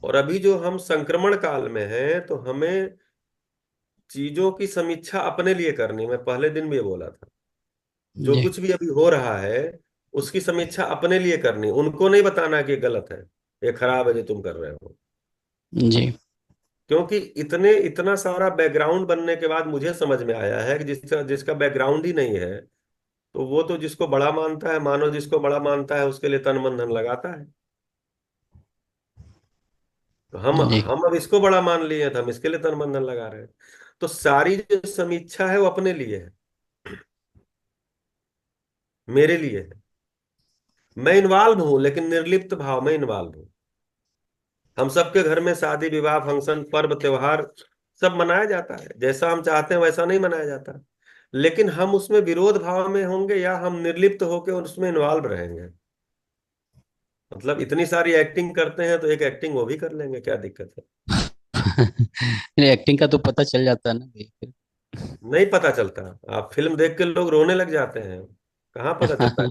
और अभी जो हम संक्रमण काल में हैं तो हमें चीजों की समीक्षा अपने लिए करनी। मैं पहले दिन भी ये बोला था, जो जी कुछ भी अभी हो रहा है उसकी समीक्षा अपने लिए करनी, उनको नहीं बताना कि ये गलत है, ये खराब है जो तुम कर रहे हो। जी क्योंकि इतना सारा बैकग्राउंड बनने के बाद मुझे समझ में आया है कि जिसका जिसका बैकग्राउंड ही नहीं है, तो वो तो जिसको बड़ा मानता है, मानो जिसको बड़ा मानता है उसके लिए तन मन धन लगाता है। तो जी हम अब इसको बड़ा मान लिए हैं तो हम इसके लिए तन मन धन लगा रहे हैं। तो सारी जो समीक्षा है वो अपने लिए है, मेरे लिए है। मैं इन्वॉल्व हूं लेकिन निर्लिप्त भाव में इन्वॉल्व हूं। हम सबके घर में शादी विवाह फंक्शन पर्व त्योहार सब मनाया जाता है, जैसा हम चाहते हैं वैसा नहीं मनाया जाता, लेकिन हम उसमें विरोध भाव में होंगे या हम निर्लिप्त होकर उसमें इन्वॉल्व रहेंगे। मतलब इतनी सारी एक्टिंग करते हैं तो एक एक्टिंग वो भी कर लेंगे, क्या दिक्कत है। एक्टिंग का तो पता चल जाता है ना भाई फिर। नहीं पता चलता, आप फिल्म देख के लोग रोने लग जाते हैं, कहाँ पता चलता है।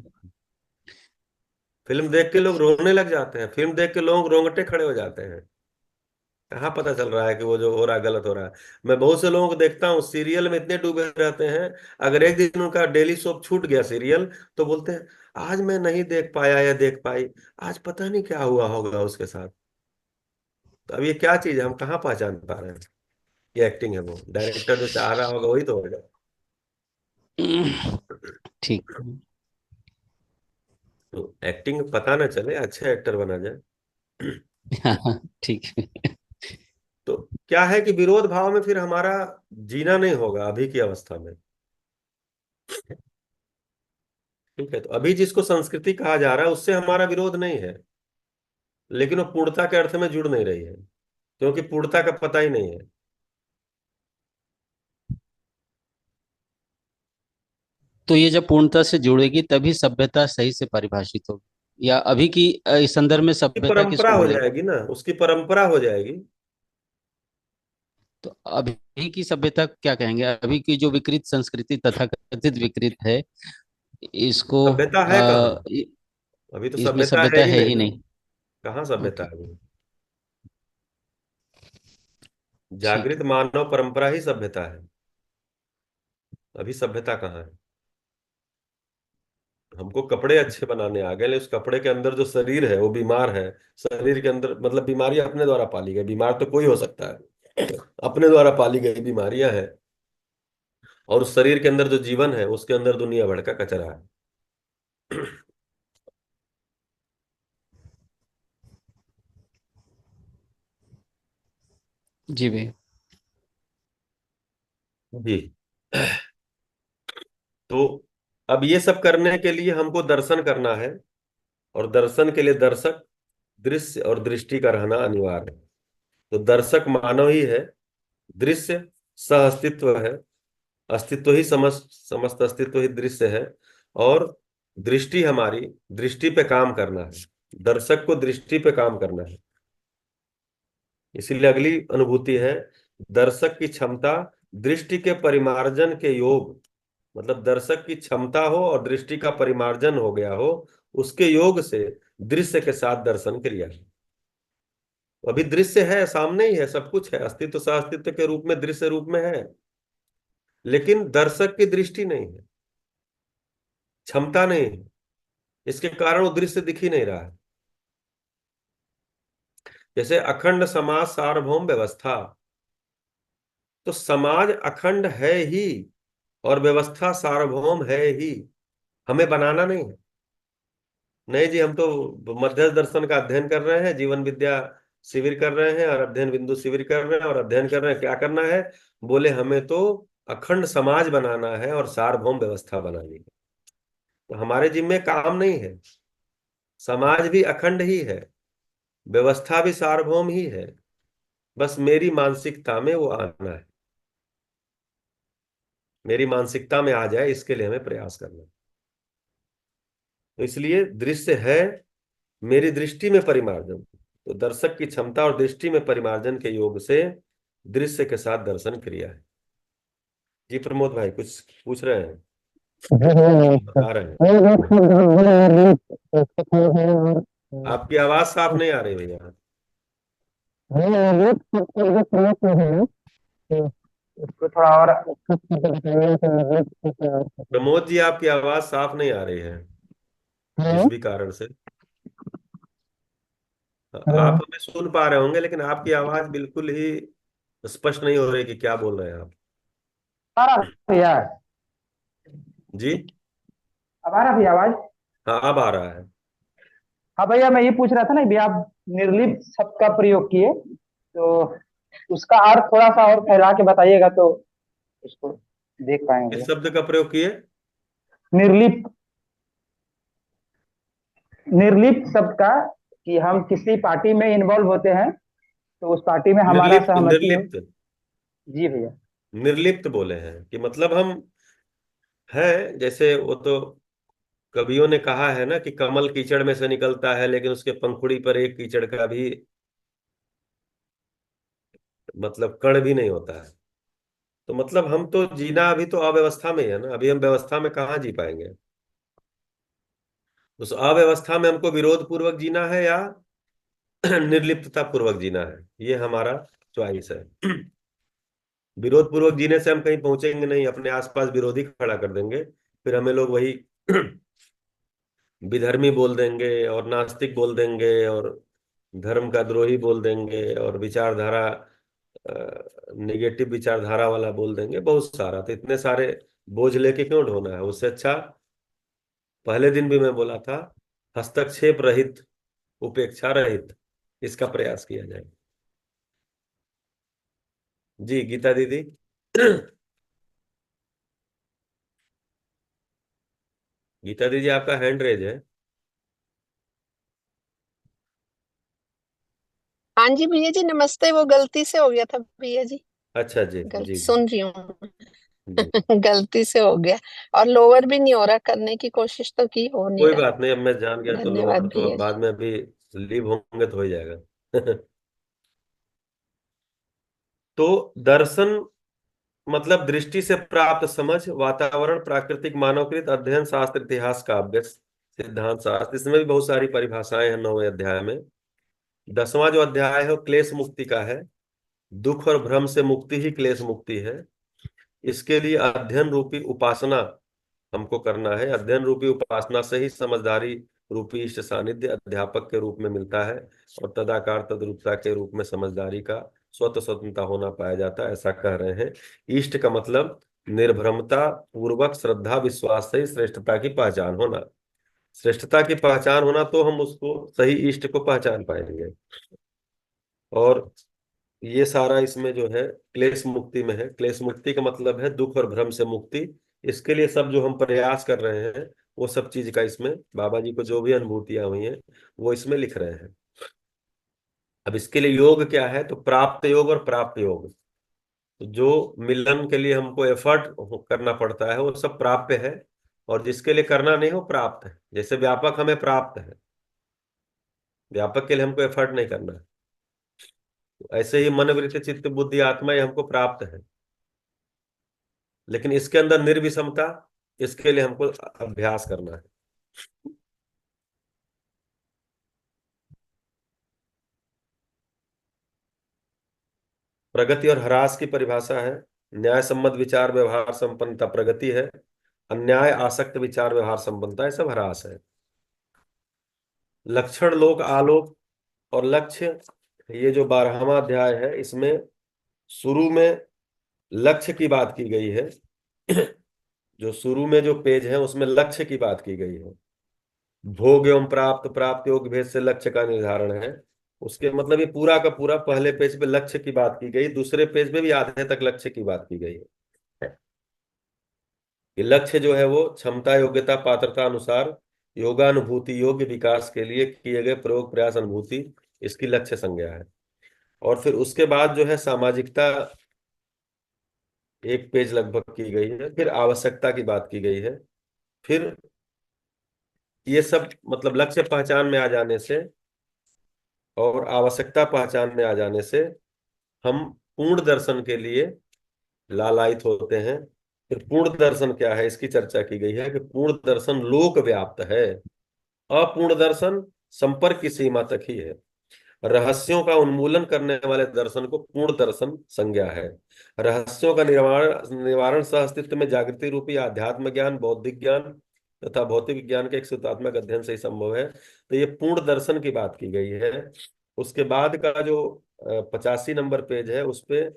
फिल्म देख के लोग रोने लग जाते हैं, फिल्म देख के लोग रोंगटे खड़े हो जाते हैं, कहाँ पता चल रहा है कि वो जो हो रहा है गलत हो रहा है। मैं बहुत से लोगों को देखता हूँ सीरियल में इतने डूबे रहते हैं, अगर एक दिन उनका डेली सोप छूट गया सीरियल तो बोलते हैं आज मैं नहीं देख पाया या देख पाई, आज पता नहीं क्या हुआ होगा उसके साथ। तो अब ये क्या चीज है, हम कहाँ पहचान पा रहे हैं ये एक्टिंग है, वो डायरेक्टर जो चाह रहा होगा वही तो होगा। ठीक। तो एक्टिंग पता ना चले, अच्छे एक्टर बना जाए। ठीक है। तो क्या है कि विरोध भाव में फिर हमारा जीना नहीं होगा अभी की अवस्था में। ठीक है, तो अभी जिसको संस्कृति कहा जा रहा है उससे हमारा विरोध नहीं है, लेकिन वो पूर्णता के अर्थ में जुड़ नहीं रही है, क्योंकि पूर्णता का पता ही नहीं है। तो ये जब पूर्णता से जुड़ेगी तभी सभ्यता सही से परिभाषित होगी, या अभी की इस संदर्भ में उसकी सभ्यता परंपरा किसको हो बोलेंगे? जाएगी ना, उसकी परंपरा हो जाएगी। तो अभी की सभ्यता क्या कहेंगे? अभी की जो विकृत संस्कृति तथाकथित विकृत है, इसको सभ्यता है कहाँ, अभी तो इसमें सभ्यता है सभ्यता ही है नहीं ही ना। नहीं। कहाँ सभ्यता ओके। है अभी। ठीक जागृत है। मानव परंपरा ही सभ्यता है, अभी सभ्यता कहाँ है। हमको कपड़े अच्छे बनाने आ गए, लेकिन उस कपड़े के अंदर जो शरीर है वो बीमार है। शरीर के अंदर मतलब बीमारी अपने द्वारा पाली गई, बीमार तो कोई हो सकता है, अपने द्वारा पाली गई बीमारियां हैं। और उस शरीर के अंदर जो जीवन है उसके अंदर दुनिया भर का कचरा है। जी भैया। जी। तो अब ये सब करने के लिए हमको दर्शन करना है, और दर्शन के लिए दर्शक दृश्य और दृष्टि का रहना अनिवार्य है। तो दर्शक मानव ही है, दृश्य सह अस्तित्व है, अस्तित्व ही समस्त समस्त अस्तित्व ही दृश्य है, और दृष्टि हमारी दृष्टि पे काम करना है, दर्शक को दृष्टि पे काम करना है। इसीलिए अगली अनुभूति है दर्शक की क्षमता दृष्टि के परिमार्जन के योग, मतलब दर्शक की क्षमता हो और दृष्टि का परिमार्जन हो गया हो, उसके योग से दृश्य के साथ दर्शन क्रिया। अभी दृश्य है, सामने ही है, सब कुछ है, अस्तित्व सह अस्तित्व के रूप में दृश्य रूप में है, लेकिन दर्शक की दृष्टि नहीं है, क्षमता नहीं है, इसके कारण वो दृश्य दिख ही नहीं रहा है। जैसे अखंड समाज सार्वभौम व्यवस्था, तो समाज अखंड है ही और व्यवस्था सार्वभौम है ही, हमें बनाना नहीं है। नहीं जी, हम तो मध्य दर्शन का अध्ययन कर रहे हैं, जीवन विद्या शिविर कर रहे हैं और अध्ययन बिंदु शिविर कर रहे हैं और अध्ययन कर रहे हैं, क्या करना है, बोले हमें तो अखंड समाज बनाना है और सार्वभौम व्यवस्था बनानी है। तो हमारे जिम्मे काम नहीं है, समाज भी अखंड ही है, व्यवस्था भी सार्वभौम ही है, बस मेरी मानसिकता में वो आना है, मेरी मानसिकता में आ जाए, इसके लिए हमें प्रयास करना है। तो इसलिए दृश्य है मेरी दृष्टि में परिमार्जन, तो दर्शक की क्षमता और दृष्टि में परिमार्जन के योग से दृश्य के साथ दर्शन क्रिया है। जी प्रमोद भाई कुछ पूछ रहे हैं, बता रहे हैं। आपकी आवाज साफ नहीं आ रही भैया। इसको थोड़ा और प्रमोद जी आपकी आवाज साफ नहीं आ रही है, जिस भी कारण से। आप हमें सुन पा रहे होंगे, लेकिन आपकी आवाज बिल्कुल ही स्पष्ट नहीं हो रही कि क्या बोल रहे हैं आप। आ रहा भैया, जी। अब आ रहा भैया आवाज। हाँ अब आ रहा है। हाँ भैया, मैं ये पूछ रहा था ना भैया, आप निर्लिप्त शब्द का प्रयोग किए, तो उसका अर्थ थोड़ा सा और फैला के बताइएगा तो उसको देख पाएंगे इस भैया। शब्द का प्रयोग किए। निर्लिप्त, निर्लिप्त शब्द का कि हम किसी पार्टी में इन्वॉल्व होते हैं तो उस पार्टी में हमारा निर्लिप्त सहमति हो। निर्लिप्त जी भैया। निर्लिप्त बोले हैं कि मतलब हम है, जैसे वो तो कवियों ने कहा है ना कि कमल कीचड़ में से निकलता है लेकिन उसके पंखुड़ी पर एक कीचड़ का भी मतलब कण भी नहीं होता है। तो मतलब हम तो जीना अभी तो अव्यवस्था में ही है ना, अभी हम व्यवस्था में कहाँ जी पाएंगे। उस अव्यवस्था में हमको विरोध पूर्वक जीना है या निर्लिप्तता पूर्वक जीना है, ये हमारा चॉइस है। विरोध पूर्वक जीने से हम कहीं पहुंचेंगे नहीं, अपने आसपास विरोधी खड़ा कर देंगे, फिर हमें लोग वही विधर्मी बोल देंगे और नास्तिक बोल देंगे और धर्म का द्रोही बोल देंगे और विचारधारा निगेटिव विचारधारा वाला बोल देंगे, बहुत सारा। तो इतने सारे बोझ लेके क्यों ढोना है, उससे अच्छा पहले दिन भी मैं बोला था, हस्तक्षेप रहित, उपेक्षा रहित इसका प्रयास किया जाए। जी गीता दीदी। गीता दीदी आपका हैंड रेज है। हाँ जी भैया जी, नमस्ते। वो गलती से हो गया था भैया जी। अच्छा जी गलती जी सुन रही हूँ। जी। गलती से हो गया। और लोअर भी नहीं हो रहा, करने की कोशिश तो की, हो नहीं कोई रहा। बात नहीं, अब मैं जान गया तो धन्यवाद लोअर तो भैया अब जी। बाद में अभी लीव होंगे तो हो ही जाएगा। तो दर्शन मतलब दृष्टि से प्राप्त समझ, वातावरण, प्राकृतिक, मानवकृत, अध्ययन, शास्त्र, इतिहास, काव्य, सिद्धांत शास्त्र, इसमें भी बहुत सारी परिभाषाएं हैं 9वें अध्याय में। 10वां जो अध्याय है वो क्लेश मुक्ति का है। दुख और भ्रम से मुक्ति ही क्लेश मुक्ति है। इसके लिए अध्ययन रूपी उपासना हमको करना है। अध्ययन रूपी उपासना से ही समझदारी रूपी इष्ट सानिध्य अध्यापक के रूप में मिलता है और तदाकार तद्रूपता के रूप में समझदारी का स्वतः स्वतंत्रता होना पाया जाता है, ऐसा कह रहे हैं। इष्ट का मतलब निर्भ्रमता पूर्वक श्रद्धा विश्वास से ही श्रेष्ठता की पहचान होना। श्रेष्ठता की पहचान होना तो हम उसको सही इष्ट को पहचान पाएंगे। और ये सारा इसमें जो है क्लेश मुक्ति में है। क्लेश मुक्ति का मतलब है दुख और भ्रम से मुक्ति। इसके लिए सब जो हम प्रयास कर रहे हैं वो सब चीज का इसमें बाबा जी को जो भी अनुभूतियां हुई हैं वो इसमें लिख रहे हैं। अब इसके लिए योग क्या है, तो प्राप्त योग और प्राप्त योग। तो जो मिलन के लिए हमको एफर्ट करना पड़ता है वो सब प्राप्य है, और जिसके लिए करना नहीं हो प्राप्त है। जैसे व्यापक हमें प्राप्त है, व्यापक के लिए हमको एफर्ट नहीं करना है। ऐसे ही मन वृत्ति चित्त बुद्धि आत्मा ये हमको प्राप्त है, लेकिन इसके अंदर निर्विषमता, इसके लिए हमको अभ्यास करना है। प्रगति और ह्रास की परिभाषा है। न्याय सम्मत विचार व्यवहार संपन्नता प्रगति है, अन्याय आसक्त विचार व्यवहार संपन्नता ये सब ह्रास है। लक्षण लोक आलोक और लक्ष्य, ये जो 12वां अध्याय है इसमें शुरू में लक्ष्य की बात की गई है। जो शुरू में जो पेज है उसमें लक्ष्य की बात की गई है। भोग एवं प्राप्त, प्राप्त योग भेद से लक्ष्य का निर्धारण है। उसके मतलब ये पूरा का पूरा पहले पेज पे लक्ष्य की बात की गई, दूसरे पेज पे भी आधे तक लक्ष्य की बात की गई है। ये लक्ष्य जो है वो क्षमता योग्यता पात्रता अनुसार योगानुभूति योग्य विकास के लिए किए गए प्रयोग प्रयास अनुभूति, इसकी लक्ष्य संज्ञा है। और फिर उसके बाद जो है सामाजिकता, एक पेज लगभग की गई है। फिर आवश्यकता की बात की गई है। फिर ये सब मतलब लक्ष्य पहचान में आ जाने से और आवश्यकता पहचान में आ जाने से हम पूर्ण दर्शन के लिए लालायित होते हैं। फिर पूर्ण दर्शन क्या है इसकी चर्चा की गई है कि पूर्ण दर्शन लोक व्याप्त है, अपूर्ण दर्शन संपर्क की सीमा तक ही है। रहस्यों का उन्मूलन करने वाले दर्शन को पूर्ण दर्शन संज्ञा है। रहस्यों का निवारण निवारण सह अस्तित्व में जागृति रूपी आध्यात्म ज्ञान, बौद्धिक ज्ञान तथा भौतिक विज्ञान के एक सूत्रात्मक अध्ययन से ही संभव है। तो ये पूर्ण दर्शन की बात की गई है। उसके बाद का जो 85 नंबर पेज है उस पे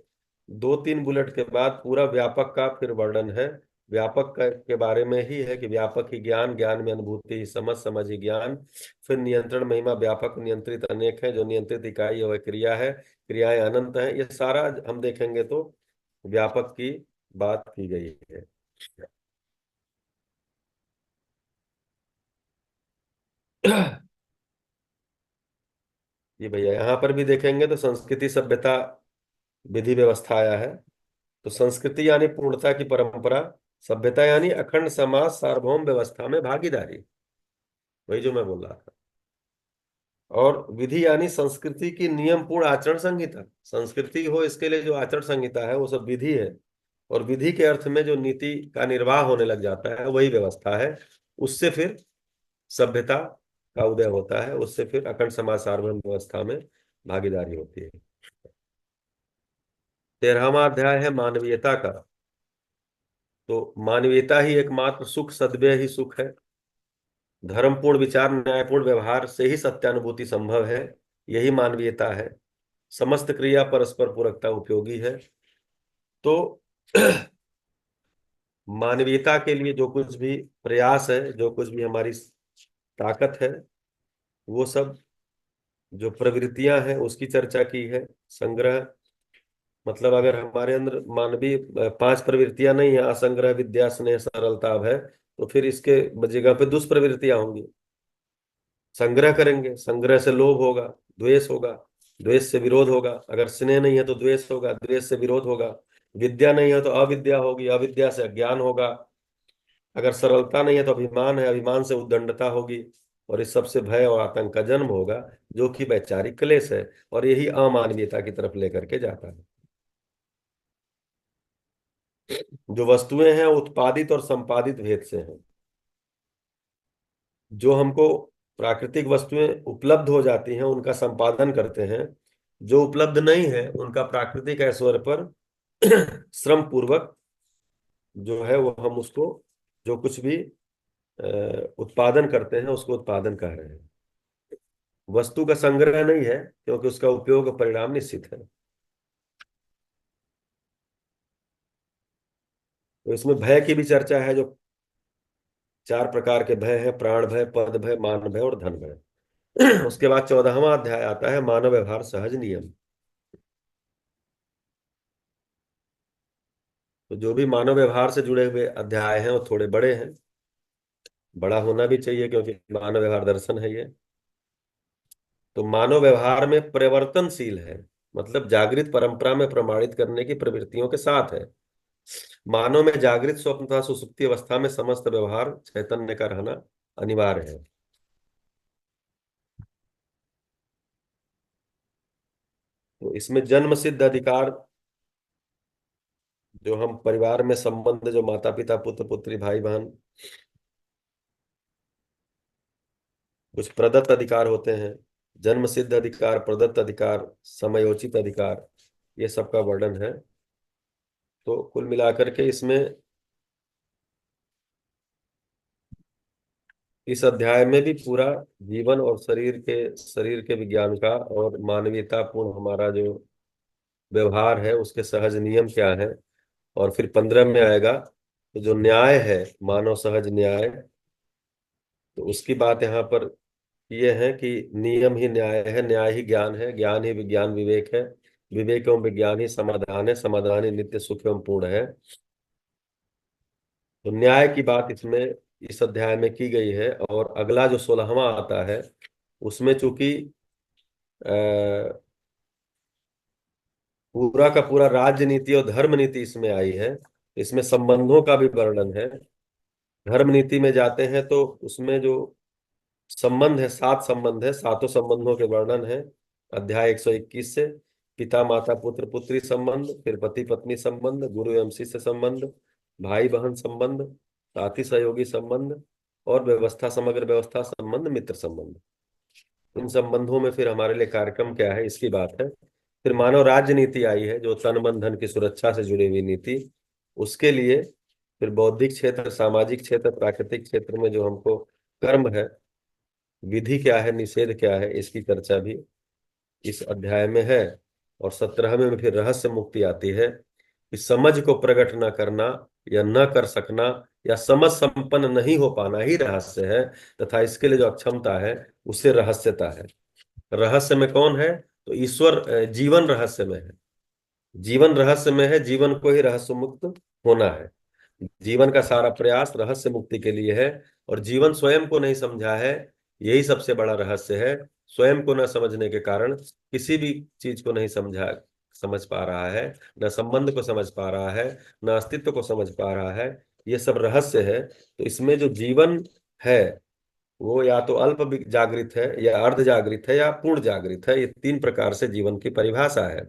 2-3 बुलेट के बाद पूरा व्यापक का फिर वर्णन है। के बारे में ही है कि व्यापक ही ज्ञान, ज्ञान में अनुभूति ही समझ, समझ ही ज्ञान। फिर नियंत्रण महिमा, व्यापक नियंत्रित अनेक है, जो नियंत्रित इकाई वह क्रिया है, क्रियाएं अनंत है। ये सारा हम देखेंगे तो व्यापक की बात की गई है। ये भैया यहाँ पर भी देखेंगे तो संस्कृति सभ्यता विधि व्यवस्था आया है। तो संस्कृति यानी पूर्णता की परंपरा, सभ्यता यानी अखंड समाज सार्वभौम व्यवस्था में भागीदारी, वही जो मैं बोल रहा था। और विधि यानी संस्कृति की नियम पूर्ण आचरण संहिता, संस्कृति हो इसके लिए जो आचरण संहिता है वो सब विधि है। और विधि के अर्थ में जो नीति का निर्वाह होने लग जाता है वही व्यवस्था है। उससे फिर सभ्यता का उदय होता है, उससे फिर अखंड समाज सार्वभौम व्यवस्था में भागीदारी होती है। 13वां अध्याय है मानवीयता का। तो मानवीयता ही एकमात्र सुख, सद्व्यय ही सुख है। धर्मपूर्ण विचार, न्यायपूर्ण व्यवहार से ही सत्यानुभूति संभव है, यही मानवीयता है। समस्त क्रिया परस्पर पूरकता उपयोगी है। तो मानवीयता के लिए जो कुछ भी प्रयास है, जो कुछ भी हमारी ताकत है, वो सब जो प्रवृत्तियां हैं उसकी चर्चा की है। संग्रह मतलब अगर हमारे अंदर मानवीय 5 प्रवृत्तियां नहीं है, असंग्रह, विद्या, स्नेह, सरलता, भय, तो फिर इसके जगह पे दुष्प्रवृत्तियां होंगी। संग्रह करेंगे, संग्रह से लोभ होगा, द्वेष होगा, द्वेष से विरोध होगा। अगर स्नेह नहीं है तो द्वेष होगा, द्वेष से विरोध होगा। विद्या नहीं है तो अविद्या होगी, अविद्या से अज्ञान होगा। अगर सरलता नहीं है तो अभिमान है, अभिमान से उद्दंडता होगी। और इस सबसे भय और आतंक का जन्म होगा, जो कि वैचारिक क्लेश है, और यही अमानवीयता की तरफ लेकर के जाता है। जो वस्तुएं हैं उत्पादित और संपादित भेद से हैं। जो हमको प्राकृतिक वस्तुएं उपलब्ध हो जाती हैं उनका संपादन करते हैं, जो उपलब्ध नहीं है उनका प्राकृतिक ऐश्वर्य पर श्रम पूर्वक जो है वो हम उसको जो कुछ भी उत्पादन करते हैं उसको उत्पादन कह रहे हैं। वस्तु का संग्रह नहीं है, क्योंकि उसका उपयोग परिणाम निश्चित है। तो इसमें भय की भी चर्चा है। जो 4 प्रकार के भय हैं, प्राण भय, पद भय, मान भय और धन भय। उसके बाद 14वां अध्याय आता है मानव व्यवहार सहज नियम। तो जो भी मानव व्यवहार से जुड़े हुए अध्याय हैं वो थोड़े बड़े हैं, बड़ा होना भी चाहिए क्योंकि मानव व्यवहार दर्शन है ये। तो मानव व्यवहार में परिवर्तनशील है, मतलब जागृत परंपरा में प्रमाणित करने की प्रवृत्तियों के साथ है। मानव में जागृत, स्वप्न तथा सुसुप्ति अवस्था में समस्त व्यवहार चैतन्य का रहना अनिवार्य है। तो इसमें जन्म सिद्ध अधिकार, जो हम परिवार में संबंध, जो माता पिता, पुत्र पुत्री, भाई बहन, कुछ प्रदत्त अधिकार होते हैं, जन्म सिद्ध अधिकार, प्रदत्त अधिकार, समयोचित अधिकार, ये सबका वर्णन है। तो कुल मिलाकर के इसमें इस अध्याय में भी पूरा जीवन और शरीर के विज्ञान का और मानवीयता पूर्ण हमारा जो व्यवहार है उसके सहज नियम क्या है। और फिर 15 में आएगा तो जो न्याय है, मानव सहज न्याय, तो उसकी बात यहाँ पर ये है कि नियम ही न्याय है, न्याय ही ज्ञान है, ज्ञान ही विज्ञान विवेक है, विवेक एवं विज्ञान ही समाधान है, समाधान ही नित्य सुख एवं पूर्ण है। तो न्याय की बात इसमें इस अध्याय में की गई है। और अगला जो 16वां आता है उसमें चूंकि पूरा का पूरा राजनीति और धर्म नीति इसमें आई है, इसमें संबंधों का भी वर्णन है। धर्म नीति में जाते हैं तो उसमें जो संबंध है, 7 संबंध है, 7 संबंधों के वर्णन है अध्याय 121 से। पिता माता पुत्र पुत्री संबंध, फिर पति पत्नी संबंध, गुरु एवं शिष्य संबंध, भाई बहन संबंध, साथी सहयोगी संबंध, और व्यवस्था, समग्र व्यवस्था संबंध, मित्र संबंध। इन संबंधों में फिर हमारे लिए कार्यक्रम क्या है इसकी बात है। फिर मानव राज्य नीति आई है, जो तन मन धन की सुरक्षा से जुड़ी हुई नीति। उसके लिए फिर बौद्धिक क्षेत्र, सामाजिक क्षेत्र, प्राकृतिक क्षेत्र में जो हमको कर्म है, विधि क्या है, निषेध क्या है, इसकी चर्चा भी इस अध्याय में है। और 17वें में फिर रहस्य मुक्ति आती है कि समझ को प्रकट न करना या न कर सकना या समझ संपन्न नहीं हो पाना ही रहस्य है, तथा इसके लिए जो अक्षमता है उसे रहस्यता है। रहस्य में कौन है? तो ईश्वर जीवन रहस्य में है, जीवन रहस्य में है, जीवन को ही रहस्य मुक्त होना है। जीवन का सारा प्रयास रहस्य मुक्ति के लिए है। और जीवन स्वयं को नहीं समझा है यही सबसे बड़ा रहस्य है। स्वयं को न समझने के कारण किसी भी चीज को नहीं समझ पा रहा है, न संबंध को समझ पा रहा है, न अस्तित्व को समझ पा रहा है। ये सब रहस्य है। तो इसमें जो जीवन है वो या तो अल्प जागृत है, या अर्ध जागृत है, या पूर्ण जागृत है। ये 3 प्रकार से जीवन की परिभाषा है।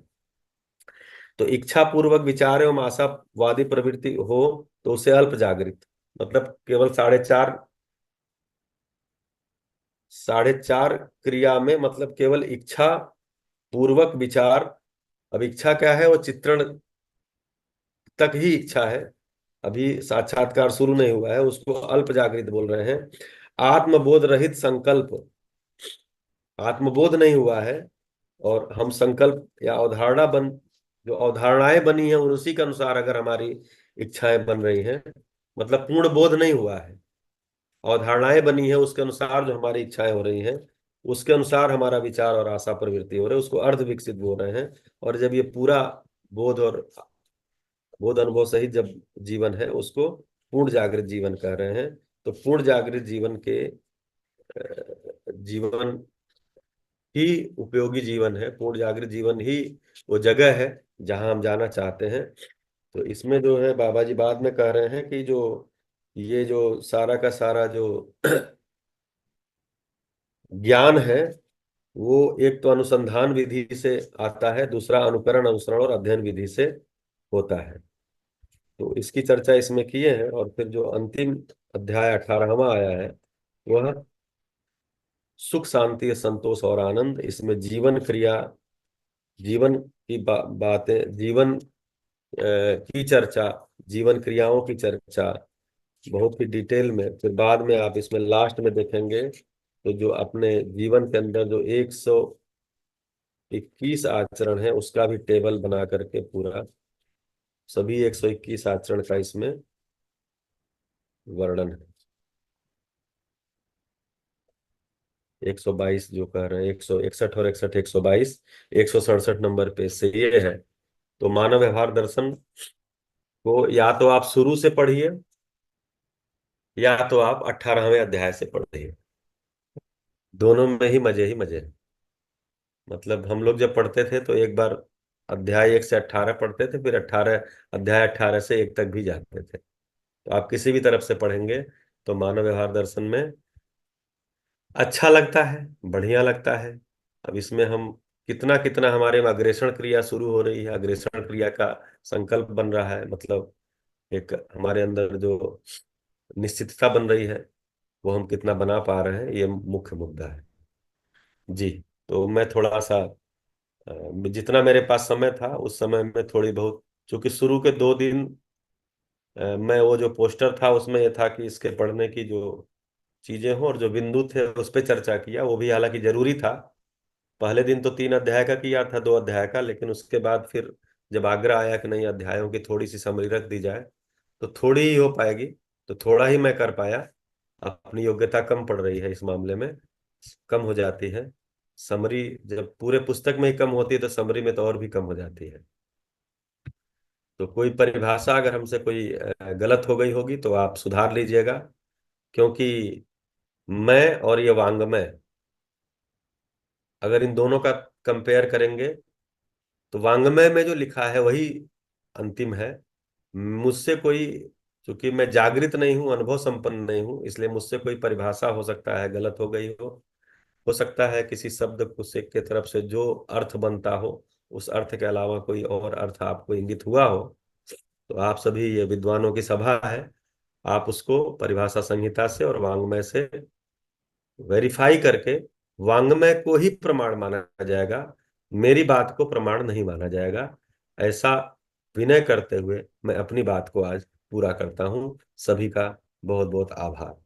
तो इच्छा पूर्वक विचार एवं आशावादी प्रवृत्ति हो तो उसे अल्प जागृत, मतलब केवल साढ़े चार क्रिया में, मतलब केवल इच्छा पूर्वक विचार। अब इच्छा क्या है? वो चित्रण तक ही इच्छा है, अभी साक्षात्कार शुरू नहीं हुआ है, उसको अल्प जागृत बोल रहे हैं। आत्मबोध रहित संकल्प, आत्मबोध नहीं हुआ है और हम संकल्प या जो अवधारणाएं बनी हैं उसी के अनुसार अगर हमारी इच्छाएं बन रही हैं, मतलब पूर्ण बोध नहीं हुआ है। अवधारणाएं बनी है उसके अनुसार जो हमारी इच्छाएं हो रही हैं, उसके अनुसार हमारा विचार और आशा प्रवृत्ति हो रहे हैं, उसको अर्ध विकसित बोल रहे हैं। और जब ये पूरा बोध और बोध अनुभव सहित जब जीवन है, उसको पूर्ण जागृत जीवन कह रहे हैं। तो पूर्ण जागृत जीवन के जीवन ही उपयोगी जीवन है। पूर्ण जागृत जीवन ही वो जगह है जहां हम जाना चाहते हैं। तो इसमें जो है बाबा जी बाद में कह रहे हैं कि जो ये जो सारा का सारा जो ज्ञान है वो एक तो अनुसंधान विधि से आता है, दूसरा अनुकरण, अनुसरण और अध्ययन विधि से होता है। तो इसकी चर्चा इसमें किए हैं। और फिर जो अंतिम अध्याय 18वां आया है वह सुख शांति संतोष और आनंद। इसमें जीवन क्रिया, जीवन की बातें, जीवन की चर्चा, जीवन क्रियाओं की चर्चा बहुत ही डिटेल में। फिर बाद में आप इसमें लास्ट में देखेंगे तो जो अपने जीवन के अंदर जो 121 आचरण है उसका भी टेबल बना करके पूरा सभी 121 आचरण का इसमें वर्णन है। 122 जो कह रहे हैं, 161 और 61, 122, 167 नंबर पे से ये है। तो मानव व्यवहार दर्शन को या तो आप शुरू से पढ़िए या तो आप 18वें अध्याय से पढ़िए, दोनों में ही मजे हैं। मतलब हम लोग जब पढ़ते थे तो एक बार अध्याय 1 से 18 पढ़ते थे, फिर 18 से 1 तक भी जाते थे। तो आप किसी भी तरफ से पढ़ेंगे तो मानव व्यवहार दर्शन में अच्छा लगता है, बढ़िया लगता है। अब इसमें हम कितना कितना हमारे में अग्रेषण क्रिया शुरू हो रही है, अग्रेषण क्रिया का संकल्प बन रहा है, मतलब एक हमारे अंदर जो निश्चितता बन रही है वो हम कितना बना पा रहे हैं, ये मुख्य मुद्दा है जी। तो मैं थोड़ा सा जितना मेरे पास समय था उस समय में थोड़ी बहुत, चूंकि शुरू के 2 दिन मैं वो जो पोस्टर था उसमें ये था कि इसके पढ़ने की जो चीजें हों और जो बिंदु थे उस पर चर्चा किया, वो भी हालांकि जरूरी था। पहले दिन तो 3 अध्याय का किया था, 2 अध्याय का, लेकिन उसके बाद फिर जब आग्रह आया कि नहीं अध्यायों की थोड़ी सी समरी रख दी जाए तो थोड़ी ही हो पाएगी, तो थोड़ा ही मैं कर पाया। अपनी योग्यता कम पड़ रही है इस मामले में, कम हो जाती है समरी। जब पूरे पुस्तक में ही कम होती है तो समरी में तो और भी कम हो जाती है। तो कोई परिभाषा अगर हमसे कोई गलत हो गई होगी तो आप सुधार लीजिएगा, क्योंकि मैं और ये वांग्मय अगर इन दोनों का कंपेयर करेंगे तो वांग्मय में जो लिखा है वही अंतिम है। मुझसे कोई, चूंकि मैं जागृत नहीं हूं, अनुभव संपन्न नहीं हूं, इसलिए मुझसे कोई परिभाषा हो सकता है गलत हो गई हो सकता है किसी शब्द को से के तरफ से जो अर्थ बनता हो उस अर्थ के अलावा कोई और अर्थ आपको इंगित हुआ हो। तो आप सभी, ये विद्वानों की सभा है, आप उसको परिभाषा संहिता से और वांग्मय से वेरीफाई करके, वांग्मय को ही प्रमाण माना जाएगा, मेरी बात को प्रमाण नहीं माना जाएगा। ऐसा विनय करते हुए मैं अपनी बात को आज पूरा करता हूं। सभी का बहुत बहुत आभार।